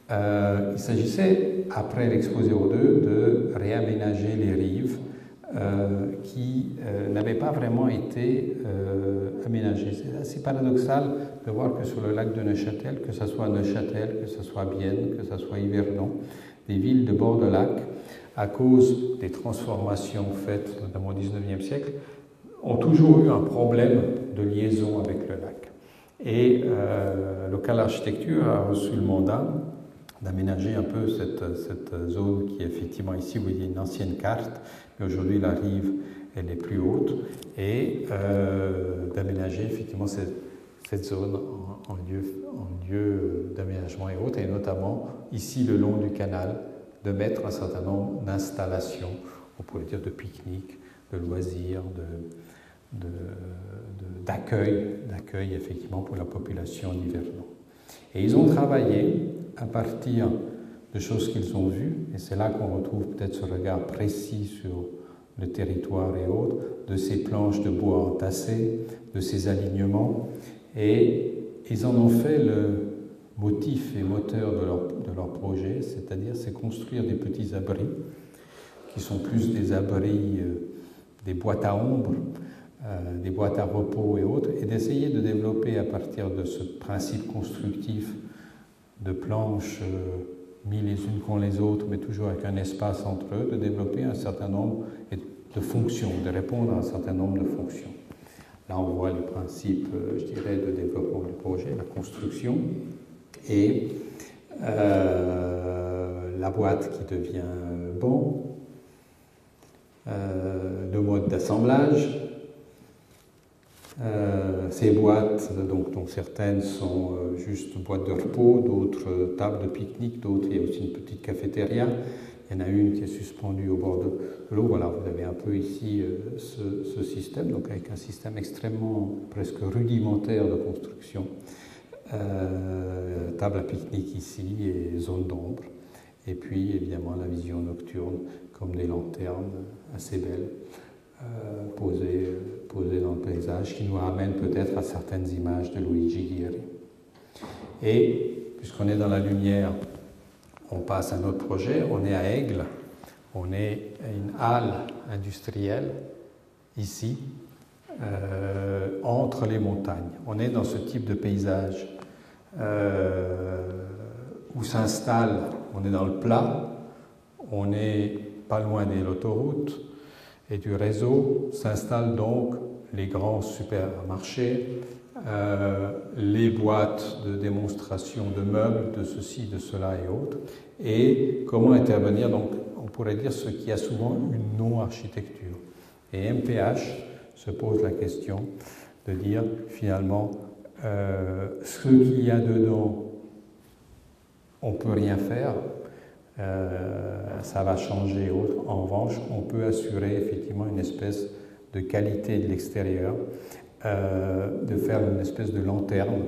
il s'agissait, après l'Expo 02, de réaménager les rives qui n'avaient pas vraiment été aménagées. C'est assez paradoxal de voir que sur le lac de Neuchâtel, que ce soit Neuchâtel, que ce soit Bienne, que ce soit Yverdon, des villes de bord de lac, à cause des transformations faites notamment au XIXe siècle, ont toujours eu un problème de liaison avec le lac. Et Local Architecture a reçu le mandat d'aménager un peu cette zone qui est effectivement ici, vous voyez une ancienne carte, mais aujourd'hui la rive elle est plus haute, et d'aménager effectivement cette zone en lieu d'aménagement et autres, et notamment ici le long du canal, de mettre un certain nombre d'installations on pourrait dire de pique-nique, de loisirs, d'accueil effectivement pour la population d'Yverdon. Et ils ont travaillé à partir de choses qu'ils ont vues, et c'est là qu'on retrouve peut-être ce regard précis sur le territoire et autres, de ces planches de bois entassées, de ces alignements, et ils en ont fait le motif et moteur de leur projet, c'est-à-dire c'est construire des petits abris, qui sont plus des abris, des boîtes à ombre, des boîtes à repos et autres, et d'essayer de développer à partir de ce principe constructif de planches mis les unes contre les autres, mais toujours avec un espace entre eux, de développer un certain nombre de fonctions, de répondre à un certain nombre de fonctions. Là, on voit le principe, je dirais, de développement du projet, la construction, et la boîte qui devient banc, le mode d'assemblage. Ces boîtes, dont certaines sont juste boîtes de repos, d'autres tables de pique-nique, d'autres il y a aussi une petite cafétéria. Il y en a une qui est suspendue au bord de l'eau. Voilà, vous avez un peu ici ce système, donc avec un système extrêmement, presque rudimentaire de construction. Table à pique-nique ici et zone d'ombre. Et puis évidemment la vision nocturne comme des lanternes assez belles. Posées dans le paysage, qui nous ramène peut-être à certaines images de Luigi Ghirri. Et, puisqu'on est dans la lumière, on passe à notre projet, on est à Aigle, on est à une halle industrielle, ici, entre les montagnes. On est dans ce type de paysage où s'installe, on est dans le plat, on n'est pas loin de l'autoroute, et du réseau s'installent donc les grands supermarchés, les boîtes de démonstration de meubles, de ceci, de cela et autres, et comment intervenir, donc on pourrait dire ce qui a souvent une non-architecture. Et MPH se pose la question de dire finalement ce qu'il y a dedans, on ne peut rien faire. Ça va changer autre. En revanche, on peut assurer effectivement une espèce de qualité de l'extérieur, de faire une espèce de lanterne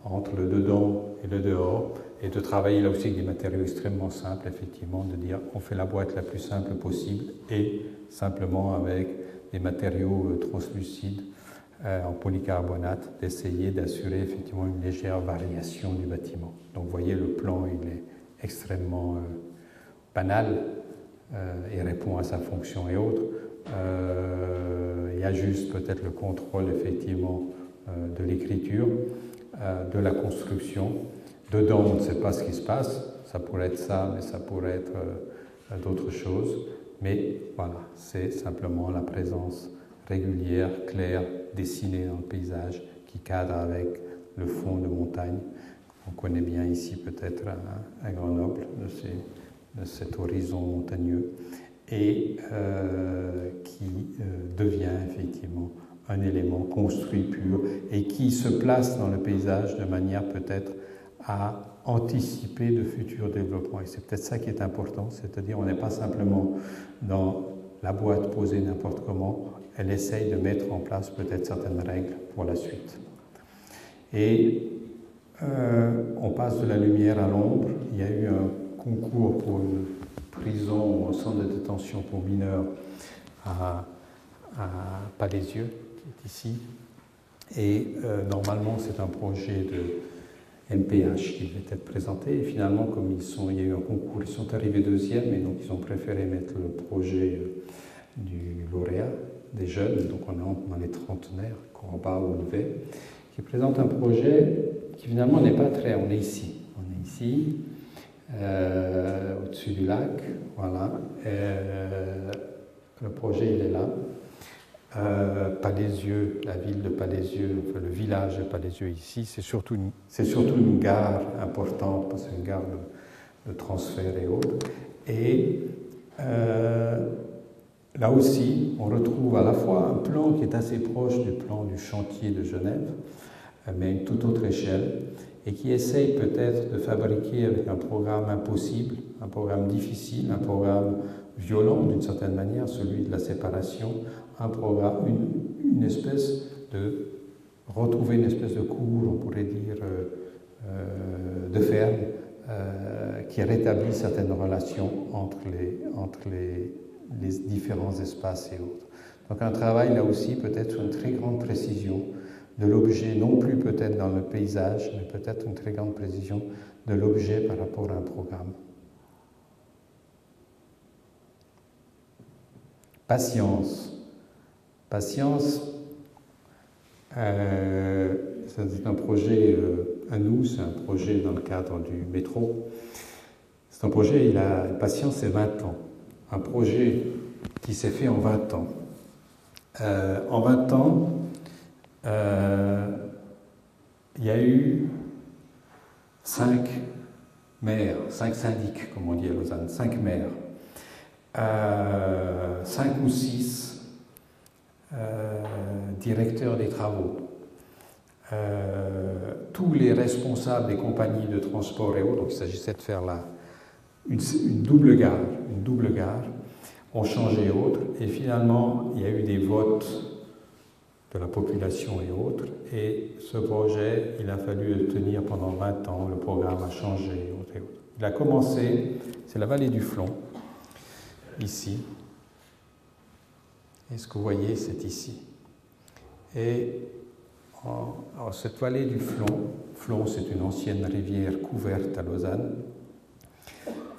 entre le dedans et le dehors, et de travailler là aussi avec des matériaux extrêmement simples, effectivement, de dire on fait la boîte la plus simple possible et simplement avec des matériaux translucides en polycarbonate, d'essayer d'assurer effectivement une légère variation du bâtiment. Donc vous voyez, le plan il est extrêmement banal et répond à sa fonction et autres. Il y a juste peut-être le contrôle effectivement de l'écriture, de la construction. Dedans, on ne sait pas ce qui se passe. Ça pourrait être ça, mais ça pourrait être d'autres choses. Mais voilà, c'est simplement la présence régulière, claire, dessinée dans le paysage qui cadre avec le fond de montagne. On connaît bien ici peut-être à Grenoble, de cet horizon montagneux, et qui devient effectivement un élément construit pur et qui se place dans le paysage de manière peut-être à anticiper de futurs développements. Et c'est peut-être ça qui est important, c'est-à-dire on n'est pas simplement dans la boîte posée n'importe comment, elle essaye de mettre en place peut-être certaines règles pour la suite. Et on passe de la lumière à l'ombre. Il y a eu un concours pour une prison, un centre de détention pour mineurs à Palaisieux, qui est ici. Et normalement, c'est un projet de MPH qui devait être présenté. Et finalement, comme il y a eu un concours, ils sont arrivés deuxième, et donc ils ont préféré mettre le projet du lauréat, des jeunes, donc on est dans les trentenaires, Corba ou Olivet, qui présente un projet qui finalement n'est pas très... On est ici, au-dessus du lac, voilà. Le projet, il est là. Palaisieux, la ville de Palaisieux, enfin, le village de Palaisieux ici, c'est surtout une gare importante, parce que c'est une gare de transfert et autres. Et là aussi, on retrouve à la fois un plan qui est assez proche du plan du chantier de Genève, mais à une toute autre échelle, et qui essaye peut-être de fabriquer avec un programme impossible, un programme difficile, un programme violent d'une certaine manière, celui de la séparation, un programme, une espèce de retrouver une espèce de cour, on pourrait dire, de ferme, qui rétablit certaines relations entre les différents espaces et autres. Donc un travail là aussi peut-être sur une très grande précision de l'objet, non plus peut-être dans le paysage, mais peut-être une très grande précision de l'objet par rapport à un programme. Patience. Patience, c'est un projet à nous, c'est un projet dans le cadre du métro. C'est un projet, Patience, c'est 20 ans. Un projet qui s'est fait en 20 ans. En 20 ans, il y a eu 5 maires, 5 syndics, comme on dit à Lausanne, 5 maires, 5 ou 6 directeurs des travaux, tous les responsables des compagnies de transport et autres, donc il s'agissait de faire une double gare, ont changé et autres, et finalement il y a eu des votes de la population et autres, et ce projet, il a fallu le tenir pendant 20 ans, le programme a changé et autres. Il a commencé, c'est la vallée du Flon, ici, et ce que vous voyez, c'est ici. Et cette vallée du Flon, c'est une ancienne rivière couverte à Lausanne.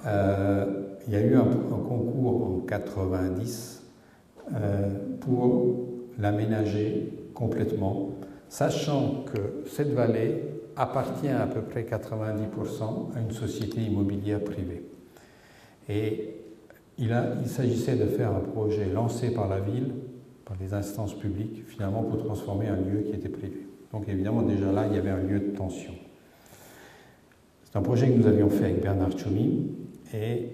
Il y a eu un concours en 90 pour l'aménager complètement, sachant que cette vallée appartient à peu près 90% à une société immobilière privée. Et il s'agissait de faire un projet lancé par la ville, par les instances publiques, finalement pour transformer un lieu qui était privé. Donc évidemment, déjà là, il y avait un lieu de tension. C'est un projet que nous avions fait avec Bernard Tchoumi, et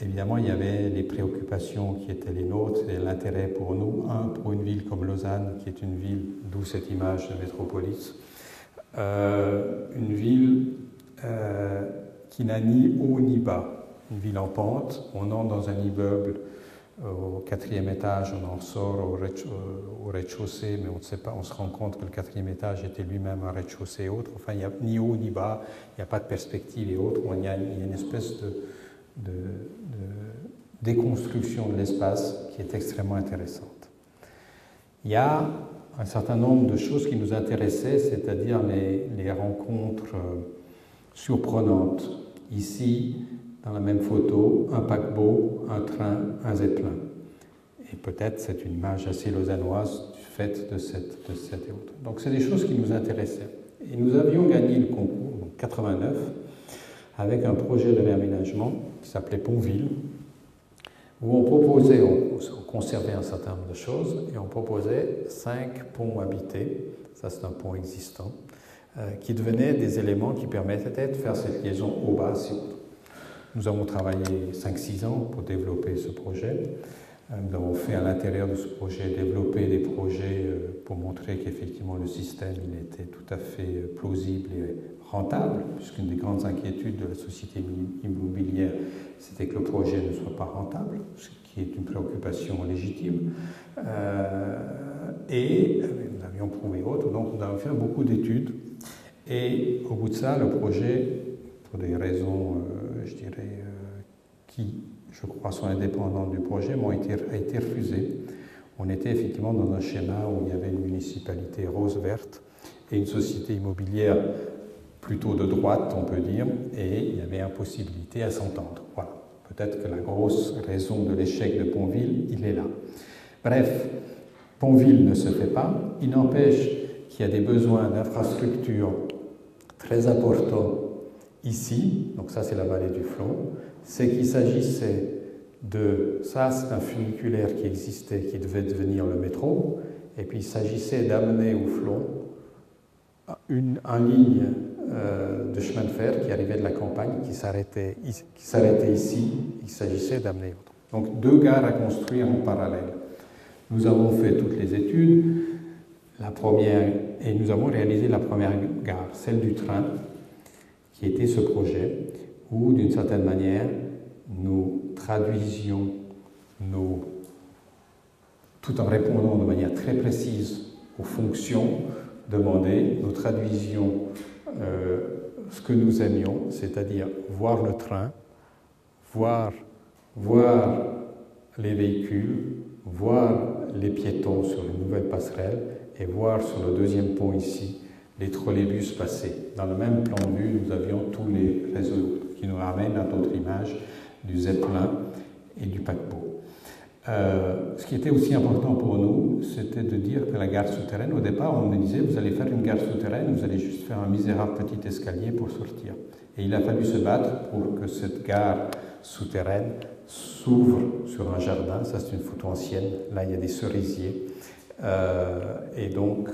évidemment, il y avait les préoccupations qui étaient les nôtres, et l'intérêt pour nous, pour une ville comme Lausanne, qui est une ville, d'où cette image de métropolis, une ville qui n'a ni haut ni bas, une ville en pente. On entre dans un immeuble au 4e étage, on en sort au rez-de-chaussée, mais on ne sait pas, on se rend compte que le 4e étage était lui-même un rez-de-chaussée et autres. Enfin, il n'y a ni haut ni bas, il n'y a pas de perspective et autres. Il y a une espèce de déconstruction de l'espace qui est extrêmement intéressante. Il y a un certain nombre de choses qui nous intéressaient, c'est-à-dire les rencontres surprenantes. Ici, dans la même photo, un paquebot, un train, un zeppelin. Et peut-être c'est une image assez lausannoise du fait de cette et autre. Donc c'est des choses qui nous intéressaient. Et nous avions gagné le concours, en 89, avec un projet de réaménagement qui s'appelait Pontville, où on proposait, on conservait un certain nombre de choses, et on proposait 5 ponts habités, ça c'est un pont existant, qui devenaient des éléments qui permettaient de faire cette liaison au bas et autres. Nous avons travaillé 5-6 ans pour développer ce projet. Nous avons fait à l'intérieur de ce projet, développer des projets pour montrer qu'effectivement le système il était tout à fait plausible et rentable, puisqu'une des grandes inquiétudes de la société immobilière, c'était que le projet ne soit pas rentable, ce qui est une préoccupation légitime. Et nous avions prouvé autre, donc nous avons fait beaucoup d'études. Et au bout de ça, le projet, pour des raisons, je dirais, qui, je crois, sont indépendantes du projet, a été refusé. On était effectivement dans un schéma où il y avait une municipalité rose-verte et une société immobilière plutôt de droite, on peut dire, et il y avait impossibilité à s'entendre. Voilà. Peut-être que la grosse raison de l'échec de Pontville, il est là. Bref, Pontville ne se fait pas. Il n'empêche qu'il y a des besoins d'infrastructures très importants ici. Donc ça, c'est la vallée du Flon. C'est qu'il s'agissait de... Ça, c'est un funiculaire qui existait, qui devait devenir le métro. Et puis, il s'agissait d'amener au Flon une ligne de chemin de fer qui arrivait de la campagne, qui s'arrêtait ici. Il s'agissait d'amener autre. Donc, 2 gares à construire en parallèle. Nous avons fait toutes les études. La première, et nous avons réalisé la première gare, celle du train, qui était ce projet, où, d'une certaine manière, nous traduisions tout en répondant de manière très précise aux fonctions demandées, nous traduisions ce que nous aimions, c'est-à-dire voir le train, voir les véhicules, voir les piétons sur une nouvelle passerelle et voir sur le deuxième pont ici les trolleybus passer. Dans le même plan de vue, nous avions tous les réseaux qui nous ramènent à notre image du Zeppelin et du paquebot. Ce qui était aussi important pour nous, c'était de dire que la gare souterraine, au départ, on me disait, vous allez faire une gare souterraine, vous allez juste faire un misérable petit escalier pour sortir. Et il a fallu se battre pour que cette gare souterraine s'ouvre sur un jardin. Ça, c'est une photo ancienne. Là, il y a des cerisiers. Et donc,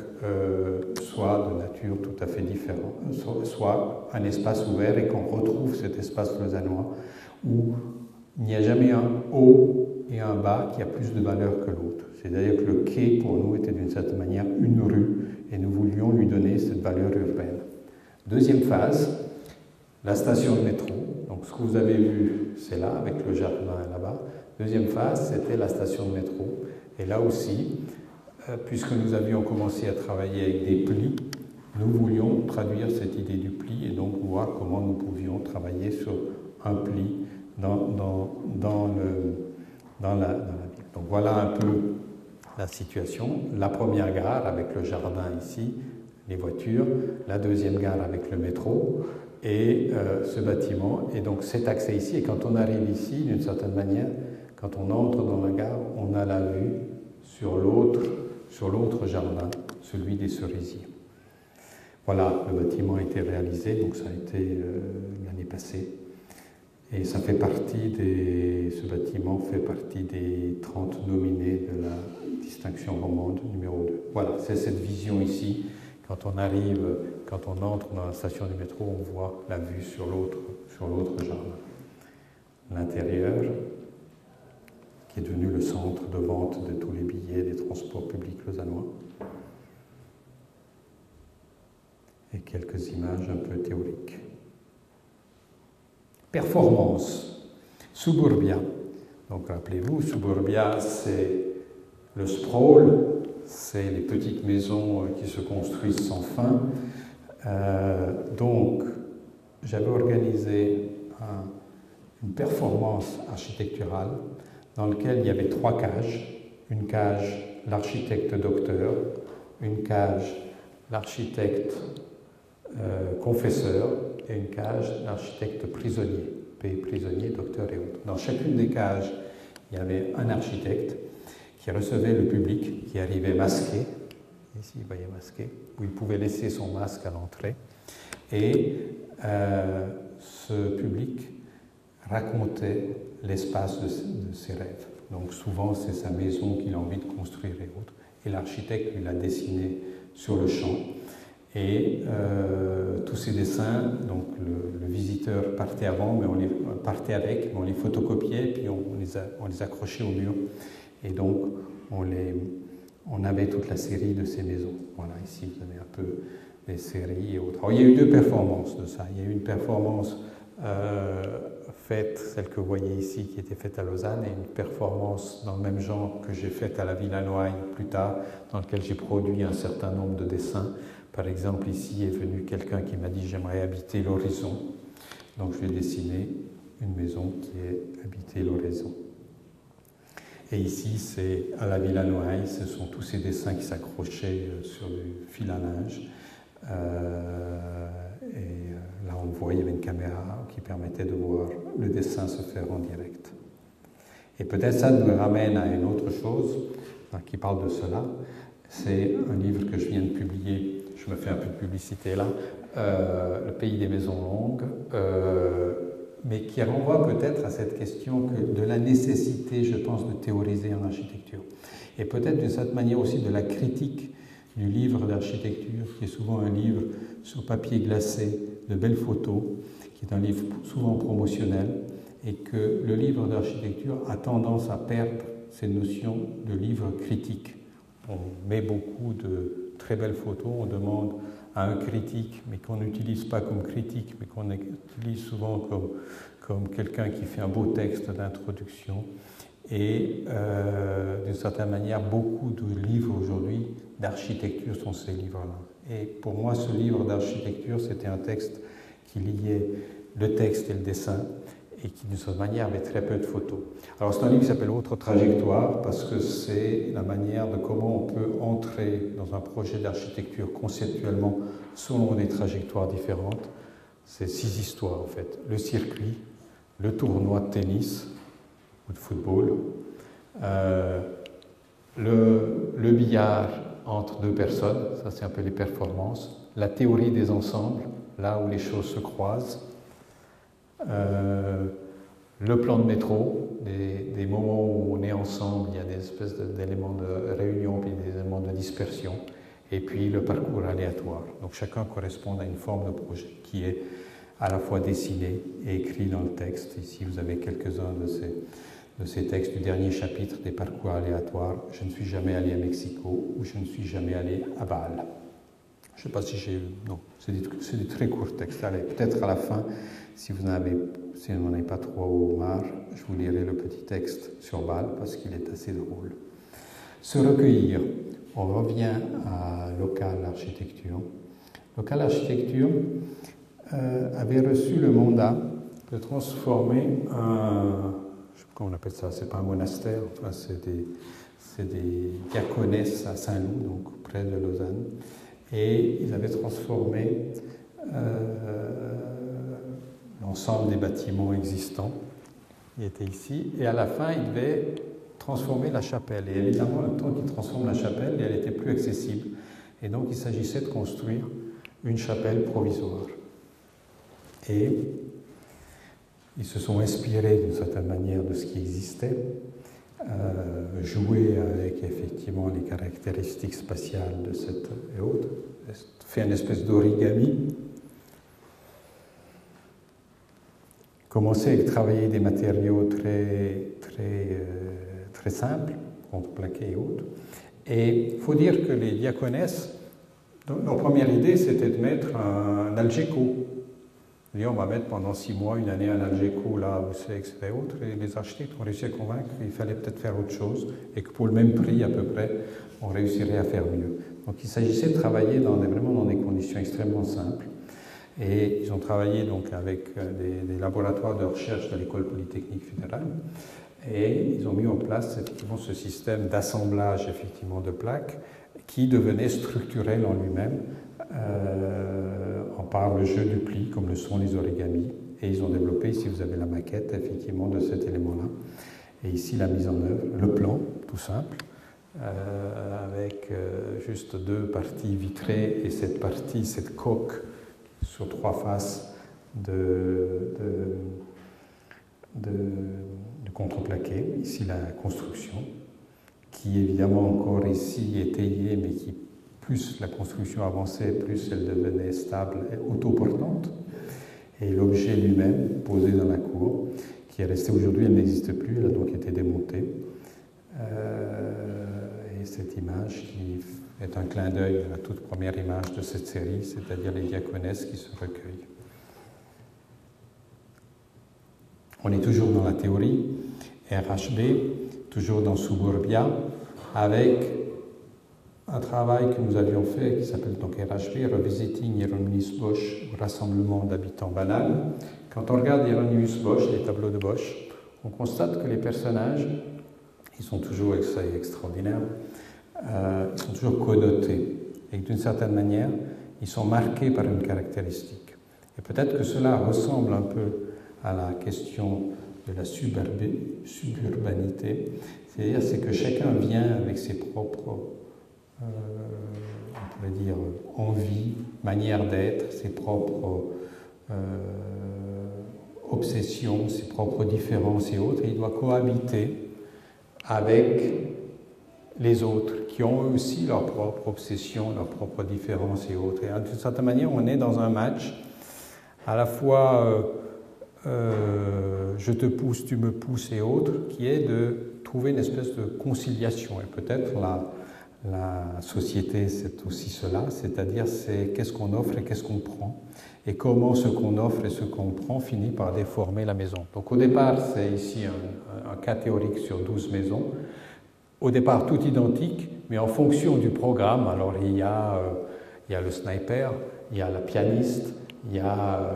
soit de nature tout à fait différente, soit un espace ouvert et qu'on retrouve cet espace lausannois où il n'y a jamais un haut et un bas qui a plus de valeur que l'autre. C'est-à-dire que le quai, pour nous, était d'une certaine manière une rue et nous voulions lui donner cette valeur urbaine. Deuxième phase, la station de métro. Donc ce que vous avez vu, c'est là, avec le jardin là-bas. Deuxième phase, c'était la station de métro. Et là aussi, puisque nous avions commencé à travailler avec des plis, nous voulions traduire cette idée du pli et donc voir comment nous pouvions travailler sur un pli dans la ville. Donc voilà un peu la situation. La première gare avec le jardin ici, les voitures, la deuxième gare avec le métro et ce bâtiment. Et donc cet accès ici, et quand on arrive ici, d'une certaine manière, quand on entre dans la gare, on a la vue sur l'autre jardin, celui des cerisiers. Voilà, le bâtiment a été réalisé, donc ça a été l'année passée. Et ça fait partie ce bâtiment fait partie des 30 nominés de la distinction romande numéro 2. Voilà, c'est cette vision ici. Quand on entre dans la station du métro, on voit la vue sur l'autre jardin. L'intérieur, qui est devenu le centre de vente de tous les billets des transports publics lausannois. Et quelques images un peu théoriques. Performance. Suburbia. Donc rappelez-vous, Suburbia, c'est le sprawl, c'est les petites maisons qui se construisent sans fin. Donc, j'avais organisé une performance architecturale dans laquelle il y avait 3 cages. Une cage, l'architecte docteur, une cage, l'architecte confesseur, et une cage, l'architecte prisonnier, prisonnier, docteur et autres. Dans chacune des cages, il y avait un architecte qui recevait le public, qui arrivait masqué, ici vous voyez masqué, où il pouvait laisser son masque à l'entrée, et ce public racontait l'espace de ses rêves. Donc souvent c'est sa maison qu'il a envie de construire et autres, et l'architecte lui l'a dessiné sur le champ. Et tous ces dessins, donc le visiteur partait avant, mais partait avec, mais on les photocopiait, puis on les accrochait au mur. Et donc, on avait toute la série de ces maisons. Voilà, ici, vous avez un peu des séries et autres. Alors, il y a eu 2 performances de ça. Il y a eu une performance faite, celle que vous voyez ici, qui était faite à Lausanne, et une performance dans le même genre que j'ai faite à la Villa Noailles plus tard, dans laquelle j'ai produit un certain nombre de dessins. Par exemple, ici est venu quelqu'un qui m'a dit « j'aimerais habiter l'horizon ». Donc je lui ai dessiné une maison qui est habitée l'horizon. Et ici, c'est à la Villa Noailles, ce sont tous ces dessins qui s'accrochaient sur du fil à linge. Là, on voit, il y avait une caméra qui permettait de voir le dessin se faire en direct. Et peut-être ça me ramène à une autre chose qui parle de cela. C'est un livre que je viens de publier. Je me fais un peu de publicité là, Le pays des maisons longues, mais qui renvoie peut-être à cette question de la nécessité, je pense, de théoriser en architecture. Et peut-être d'une certaine manière aussi de la critique du livre d'architecture, qui est souvent un livre sur papier glacé, de belles photos, qui est un livre souvent promotionnel, et que le livre d'architecture a tendance à perdre ces notions de livre critique. On met beaucoup de très belles photos, on demande à un critique, mais qu'on n'utilise pas comme critique, mais qu'on utilise souvent comme quelqu'un qui fait un beau texte d'introduction. Et d'une certaine manière, beaucoup de livres aujourd'hui d'architecture sont ces livres-là. Et pour moi, ce livre d'architecture, c'était un texte qui liait le texte et le dessin, et qui, d'une certaine manière, avait très peu de photos. Alors, c'est un livre qui s'appelle Autre trajectoire, parce que c'est la manière de comment on peut entrer dans un projet d'architecture conceptuellement selon des trajectoires différentes. C'est 6 histoires, en fait. Le circuit, le tournoi de tennis, ou de football, le billard entre 2 personnes, ça c'est un peu les performances, la théorie des ensembles, là où les choses se croisent, le plan de métro, des moments où on est ensemble, il y a des espèces d'éléments de réunion puis des éléments de dispersion, et puis le parcours aléatoire. Donc chacun correspond à une forme de projet qui est à la fois dessiné et écrit dans le texte. Ici vous avez quelques-uns de ces textes du dernier chapitre des parcours aléatoires. Je ne suis jamais allé à Mexico ou je ne suis jamais allé à Bâle. Je ne sais pas si j'ai... Non, c'est des très courts textes. Allez, peut-être à la fin, si vous n'en avez pas trop marre, je vous lirai le petit texte sur Bâle parce qu'il est assez drôle. Se recueillir. On revient à Local Architecture. Local Architecture avait reçu le mandat de transformer un... Comment on appelle ça? C'est pas un monastère, enfin, c'est des diaconesses à Saint-Loup, donc près de Lausanne. Et ils avaient transformé l'ensemble des bâtiments existants. Ils étaient ici. Et à la fin, ils devaient transformer la chapelle. Et évidemment, le temps qu'ils transforment la chapelle, elle n'était plus accessible. Et donc, il s'agissait de construire une chapelle provisoire. Et ils se sont inspirés d'une certaine manière de ce qui existait, joué avec effectivement les caractéristiques spatiales de cette et autres, fait une espèce d'origami, commencé à travailler des matériaux très simples, contreplaqués et autres. Et il faut dire que les diaconesses, leur première idée c'était de mettre un algeco. On va mettre pendant 6 mois, une année, un algeco là où c'est, etc. Et les architectes ont réussi à convaincre qu'il fallait peut-être faire autre chose et que pour le même prix à peu près, on réussirait à faire mieux. Donc il s'agissait de travailler vraiment dans des conditions extrêmement simples. Et ils ont travaillé donc avec des laboratoires de recherche de l'École polytechnique fédérale. Et ils ont mis en place effectivement ce système d'assemblage effectivement de plaques qui devenait structurel en lui-même. Par le jeu du pli, comme le sont les origamis. Et ils ont développé, ici vous avez la maquette, effectivement, de cet élément-là. Et ici, la mise en œuvre, le plan, tout simple, avec juste 2 parties vitrées et cette partie, cette coque sur 3 faces de contreplaqué. Ici, la construction, qui évidemment encore ici étayée, mais qui plus la construction avançait, plus elle devenait stable et autoportante. Et l'objet lui-même, posé dans la cour, qui est resté aujourd'hui, elle n'existe plus, elle a donc été démontée. Et cette image qui est un clin d'œil à la toute première image de cette série, c'est-à-dire les diaconesses qui se recueillent. On est toujours dans la théorie, RHB, toujours dans Suburbia, avec un travail que nous avions fait qui s'appelle donc RHB, Revisiting Hieronymus Bosch, Rassemblement d'habitants banals. Quand on regarde Hieronymus Bosch, les tableaux de Bosch, on constate que les personnages, ils sont toujours extraordinaires, ils sont toujours connotés et que d'une certaine manière, ils sont marqués par une caractéristique. Et peut-être que cela ressemble un peu à la question de la suburbanité, c'est-à-dire c'est que chacun vient avec ses propres on pourrait dire envie, manière d'être, ses propres obsessions, ses propres différences et autres, et il doit cohabiter avec les autres qui ont eux aussi leurs propres obsessions, leurs propres différences et autres. Et d'une certaine manière, on est dans un match à la fois je te pousse, tu me pousses et autres, qui est de trouver une espèce de conciliation. Et peut-être la société, c'est aussi cela, c'est-à-dire c'est qu'est-ce qu'on offre et qu'est-ce qu'on prend, et comment ce qu'on offre et ce qu'on prend finit par déformer la maison. Donc au départ, c'est ici un cas théorique sur 12 maisons, au départ tout identique, mais en fonction du programme, alors il y a le sniper, il y a la pianiste, il y a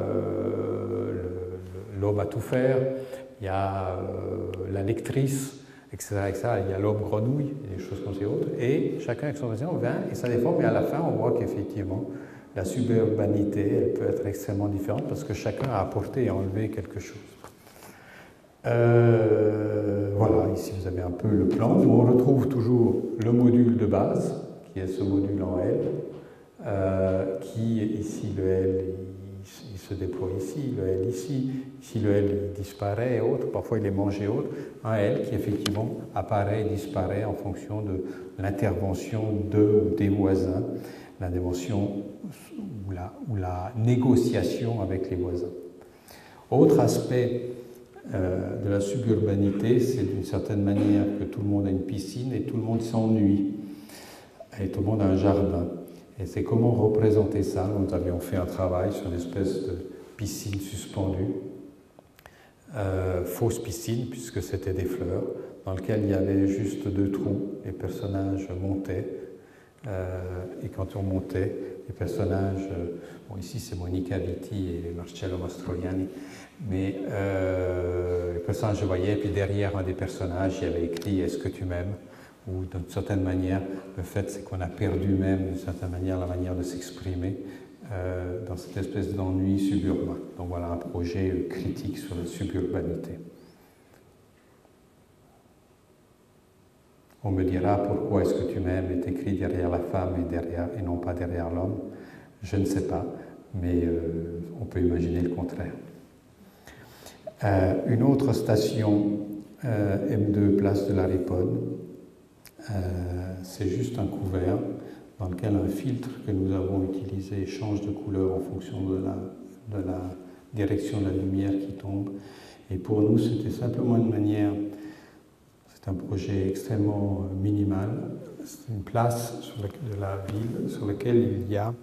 l'homme à tout faire, il y a la lectrice, etc., etc. Il y a l'homme grenouille, et des choses comme ça autres. Et chacun avec son raison vient et ça déforme. Et à la fin, on voit qu'effectivement, la suburbanité, elle peut être extrêmement différente parce que chacun a apporté et enlevé quelque chose. Voilà, ici vous avez un peu le plan. On retrouve toujours le module de base, qui est ce module en L, qui ici le L, il se déploie ici, le L ici le L il disparaît et autres, parfois il est mangé et autres, un L qui effectivement apparaît et disparaît en fonction de l'intervention de ou des voisins, l'intervention ou la négociation avec les voisins. Autre aspect de la suburbanité, c'est d'une certaine manière que tout le monde a une piscine et tout le monde s'ennuie, et tout le monde a un jardin. Et c'est comment représenter ça. Nous avions fait un travail sur une espèce de piscine suspendue, fausse piscine, puisque c'était des fleurs, dans lequel il y avait juste 2 trous. Les personnages montaient, et quand on montait, les personnages, bon ici c'est Monica Vitti et Marcello Mastroianni, mais les personnages je voyais, puis derrière un des personnages, il y avait écrit « Est-ce que tu m'aimes ?» ou d'une certaine manière, le fait c'est qu'on a perdu même d'une certaine manière la manière de s'exprimer dans cette espèce d'ennui suburbain. Donc voilà un projet critique sur la suburbanité. On me dira pourquoi est-ce que tu m'aimes est écrit derrière la femme et non pas derrière l'homme. Je ne sais pas, mais on peut imaginer le contraire. Une autre station, M2, place de la Riponne, c'est juste un couvert dans lequel un filtre que nous avons utilisé change de couleur en fonction de la direction de la lumière qui tombe. Et pour nous, c'était simplement une manière, c'est un projet extrêmement minimal, c'est une place de la ville sur laquelle il y a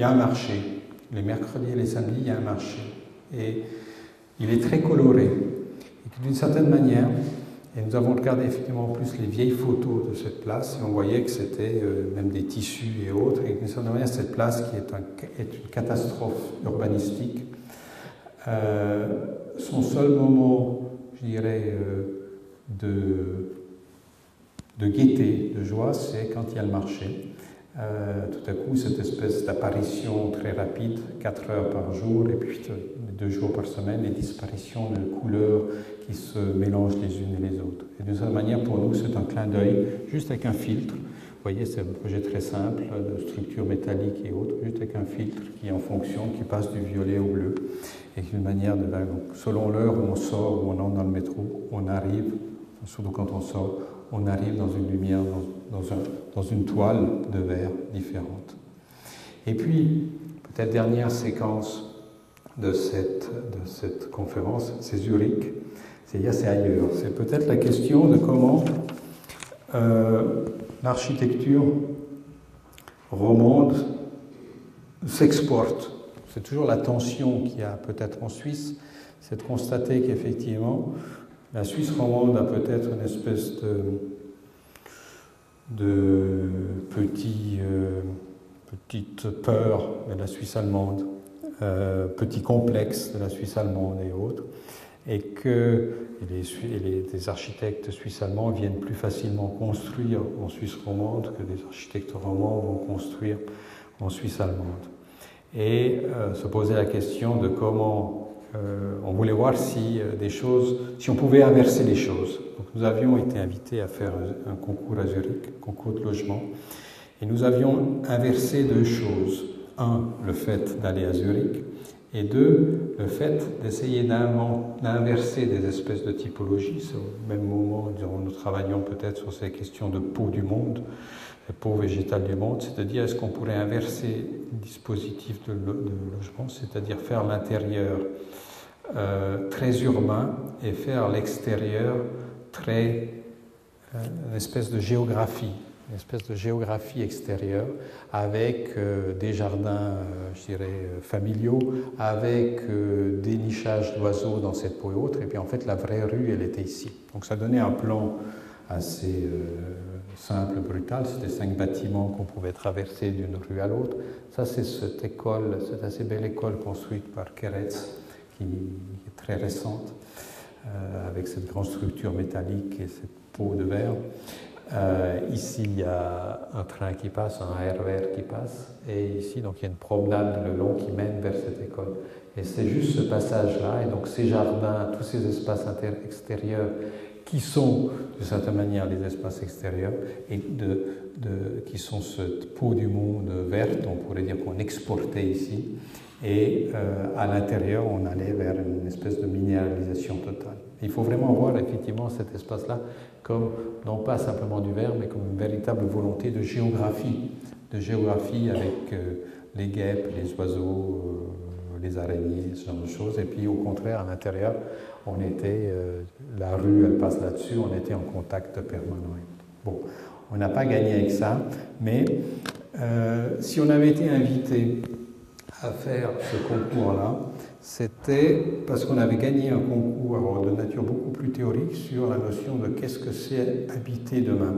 un marché. Les mercredis et les samedis, il y a un marché. Et il est très coloré. Et d'une certaine manière, et nous avons regardé effectivement en plus les vieilles photos de cette place et on voyait que c'était même des tissus et autres. Et d'une certaine manière, cette place qui est une catastrophe urbanistique, son seul moment, je dirais, de gaieté, de joie, c'est quand il y a le marché. Tout à coup, cette espèce d'apparition très rapide, 4 heures par jour et puis 2 jours par semaine, les disparitions de couleurs qui se mélangent les unes et les autres. Et d'une certaine manière, pour nous, c'est un clin d'œil, juste avec un filtre. Vous voyez, c'est un projet très simple, de structure métallique et autres, juste avec un filtre qui est en fonction, qui passe du violet au bleu. Et une manière de... Donc, selon l'heure où on sort, où on entre dans le métro, on arrive, surtout quand on sort, on arrive dans une lumière, dans une toile de verre différente. Et puis, peut-être dernière séquence de cette conférence, c'est Zurich, c'est ailleurs. C'est peut-être la question de comment l'architecture romande s'exporte. C'est toujours la tension qu'il y a peut-être en Suisse, c'est de constater qu'effectivement, la Suisse romande a peut-être une espèce de petite peur de la Suisse allemande, petit complexe de la Suisse allemande et autres, et que les architectes suisses-allemands viennent plus facilement construire en Suisse romande que des architectes romans vont construire en Suisse allemande. Et se poser la question de comment on voulait voir si on pouvait inverser les choses. Donc nous avions été invités à faire un concours à Zurich, concours de logement, et nous avions inversé 2 choses. 1, le fait d'aller à Zurich, et 2, le fait d'essayer d'inverser des espèces de typologies. C'est au même moment, nous travaillions peut-être sur ces questions de peau du monde, de peau végétale du monde, c'est-à-dire est-ce qu'on pourrait inverser le dispositif de logement, c'est-à-dire faire l'intérieur très urbain et faire l'extérieur très une espèce de géographie. Une espèce de géographie extérieure avec des jardins, je dirais, familiaux, avec des nichages d'oiseaux dans cette peau et autres. Et puis en fait, la vraie rue, elle était ici. Donc ça donnait un plan assez simple, brutal. C'était 5 bâtiments qu'on pouvait traverser d'une rue à l'autre. Ça, c'est cette école, cette assez belle école construite par Keretz, qui est très récente, avec cette grande structure métallique et cette peau de verre. Ici, il y a un train qui passe, un RER qui passe, et ici, donc, il y a une promenade le long qui mène vers cette école. Et c'est juste ce passage-là, et donc ces jardins, tous ces espaces extérieurs qui sont, d'une certaine manière, les espaces extérieurs, et qui sont cette peau du monde verte, on pourrait dire qu'on exportait ici, et à l'intérieur, on allait vers une espèce de minéralisation totale. Il faut vraiment voir effectivement cet espace-là comme, non pas simplement du verre, mais comme une véritable volonté de géographie avec les guêpes, les oiseaux, les araignées, ce genre de choses. Et puis au contraire, à l'intérieur, on était, la rue, elle passe là-dessus, on était en contact permanent. Bon, on n'a pas gagné avec ça, mais si on avait été invité à faire ce concours-là, c'était parce qu'on avait gagné un concours de nature beaucoup plus théorique sur la notion de qu'est-ce que c'est habiter demain.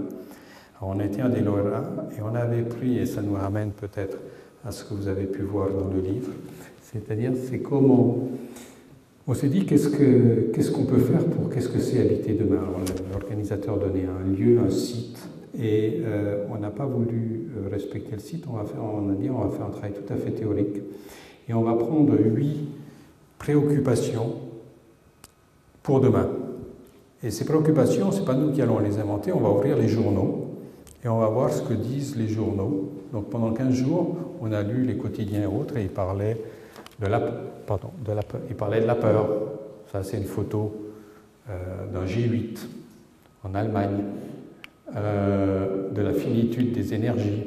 Alors on était un des lauréats et on avait pris, et ça nous ramène peut-être à ce que vous avez pu voir dans le livre, c'est-à-dire c'est comment on s'est dit qu'est-ce qu'on peut faire pour qu'est-ce que c'est habiter demain. Alors l'organisateur donnait un lieu, un site, et on n'a pas voulu respecter le site. On a dit on va faire un travail tout à fait théorique et on va prendre 8 préoccupations pour demain. Et ces préoccupations, ce n'est pas nous qui allons les inventer, on va ouvrir les journaux et on va voir ce que disent les journaux. Donc pendant 15 jours, on a lu les quotidiens et autres et ils parlaient de la peur. Ça, c'est une photo d'un G8 en Allemagne, de la finitude des énergies,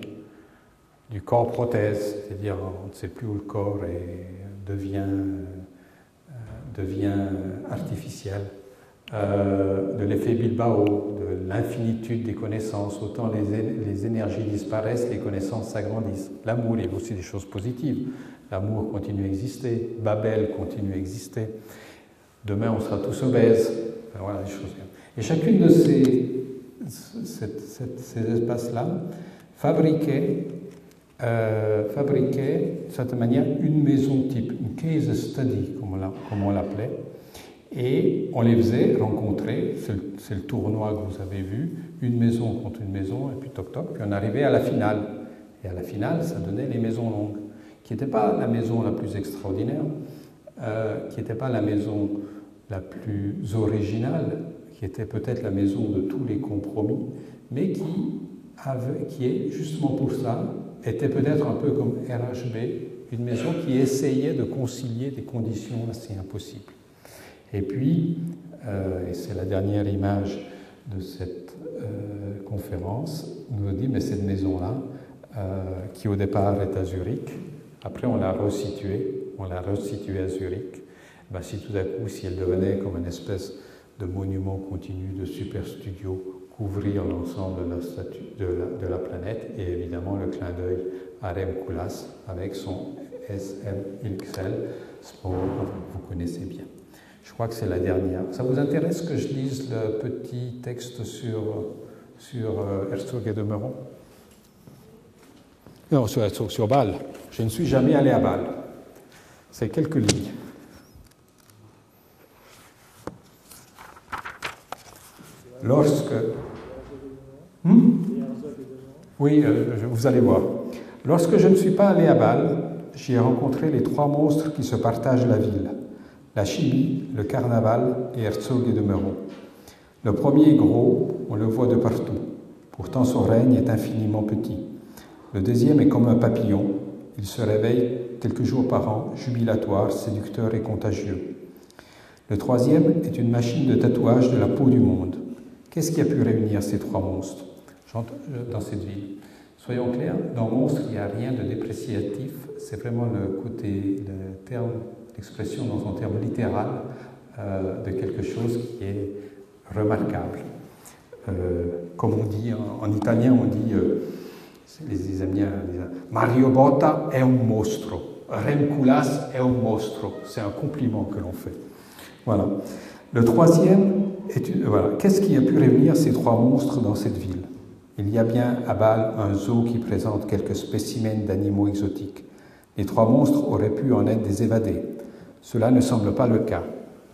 du corps prothèse, c'est-à-dire on ne sait plus où le corps devient artificiel, de l'effet Bilbao, de l'infinitude des connaissances. Autant les énergies disparaissent, les connaissances s'agrandissent. L'amour, il y a aussi des choses positives. L'amour continue à exister, Babel continue à exister. Demain, on sera tous obèses. Enfin, voilà, des choses. Et chacune de ces espaces-là fabriquait de certaine manière une maison type, une case study, comme on l'appelait, et on les faisait rencontrer, c'est le tournoi que vous avez vu, une maison contre une maison, et puis toc toc, puis on arrivait à la finale. Et à la finale, ça donnait les maisons longues, qui n'était pas la maison la plus extraordinaire, qui n'était pas la maison la plus originale, qui était peut-être la maison de tous les compromis, mais qui est justement pour ça, était peut-être un peu comme RHB, une maison qui essayait de concilier des conditions assez impossibles. Et puis, et c'est la dernière image de cette conférence, on nous dit, mais cette maison-là, qui au départ est à Zurich, après on l'a resituée à Zurich, ben, si tout à coup, si elle devenait comme une espèce de monument continu, de super studio, couvrir l'ensemble de la planète, et évidemment le clin d'œil à Rem Koolhaas avec son SMXL Sport, vous connaissez bien. Je crois que c'est la dernière. Ça vous intéresse que je lise le petit texte sur Herzog et de Meuron? Non, sur Bâle. Je ne suis jamais allé à Bâle. C'est quelques lignes. Lorsque... Oui, vous allez voir. Lorsque je ne suis pas allé à Bâle, j'y ai rencontré les 3 monstres qui se partagent la ville. La chimie, le carnaval et Herzog et de Meuron. Le premier est gros, on le voit de partout. Pourtant son règne est infiniment petit. Le deuxième est comme un papillon. Il se réveille quelques jours par an, jubilatoire, séducteur et contagieux. Le troisième est une machine de tatouage de la peau du monde. Qu'est-ce qui a pu réunir ces 3 monstres dans cette ville? Soyons clairs, dans monstre, il n'y a rien de dépréciatif. C'est vraiment le terme, l'expression dans son terme littéral de quelque chose qui est remarquable. comme on dit en italien, on dit, les Italiens disent Mario Botta è un mostro, Rem Koolhaas è un mostro. C'est un compliment que l'on fait. Voilà. Le troisième est voilà. Qu'est-ce qui a pu réunir ces trois monstres dans cette ville? Il y a bien à Bâle un zoo qui présente quelques spécimens d'animaux exotiques. Les trois monstres auraient pu en être des évadés. Cela ne semble pas le cas.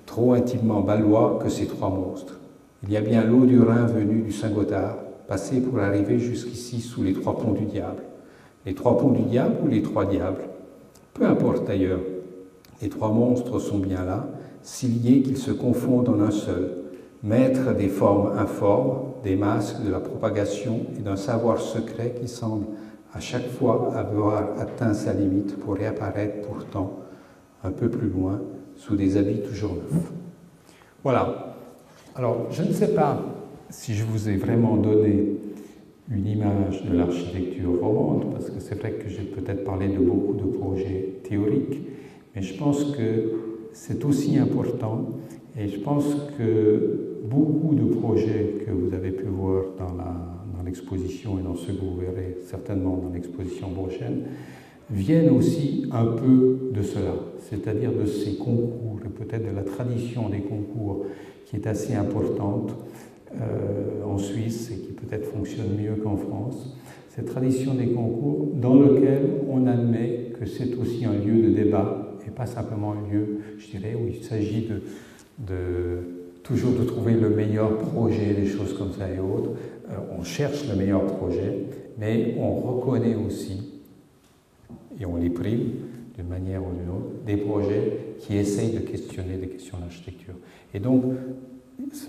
Trop intimement bâlois que ces trois monstres. Il y a bien l'eau du Rhin venue du Saint-Gothard, passée pour arriver jusqu'ici sous les trois ponts du diable. Les trois ponts du diable ou les trois diables? Peu importe d'ailleurs. Les trois monstres sont bien là, si liés qu'ils se confondent en un seul. Maîtres des formes informes, des masques de la propagation et d'un savoir secret qui semble à chaque fois avoir atteint sa limite pour réapparaître pourtant un peu plus loin, sous des habits toujours neufs. Voilà. Alors, je ne sais pas si je vous ai vraiment donné une image de l'architecture romande, parce que c'est vrai que j'ai peut-être parlé de beaucoup de projets théoriques, mais je pense que c'est aussi important, et je pense que beaucoup de projets que vous avez pu voir dans l'exposition et dans ceux que vous verrez certainement dans l'exposition prochaine, viennent aussi un peu de cela, c'est-à-dire de ces concours, et peut-être de la tradition des concours qui est assez importante en Suisse et qui peut-être fonctionne mieux qu'en France. Cette tradition des concours dans lequel on admet que c'est aussi un lieu de débat et pas simplement un lieu, je dirais, où il s'agit toujours de trouver le meilleur projet, des choses comme ça et autres. On cherche le meilleur projet, mais on reconnaît aussi et on les prime d'une manière ou d'une autre, des projets qui essayent de questionner des questions d'architecture. Et donc,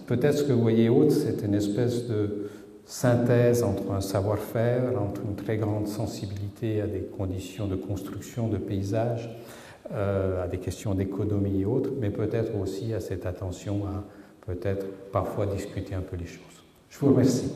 peut-être ce que vous voyez autre, c'est une espèce de synthèse entre un savoir-faire, entre une très grande sensibilité à des conditions de construction, de paysage, à des questions d'économie et autres, mais peut-être aussi à cette attention à peut-être parfois discuter un peu les choses. Je vous remercie.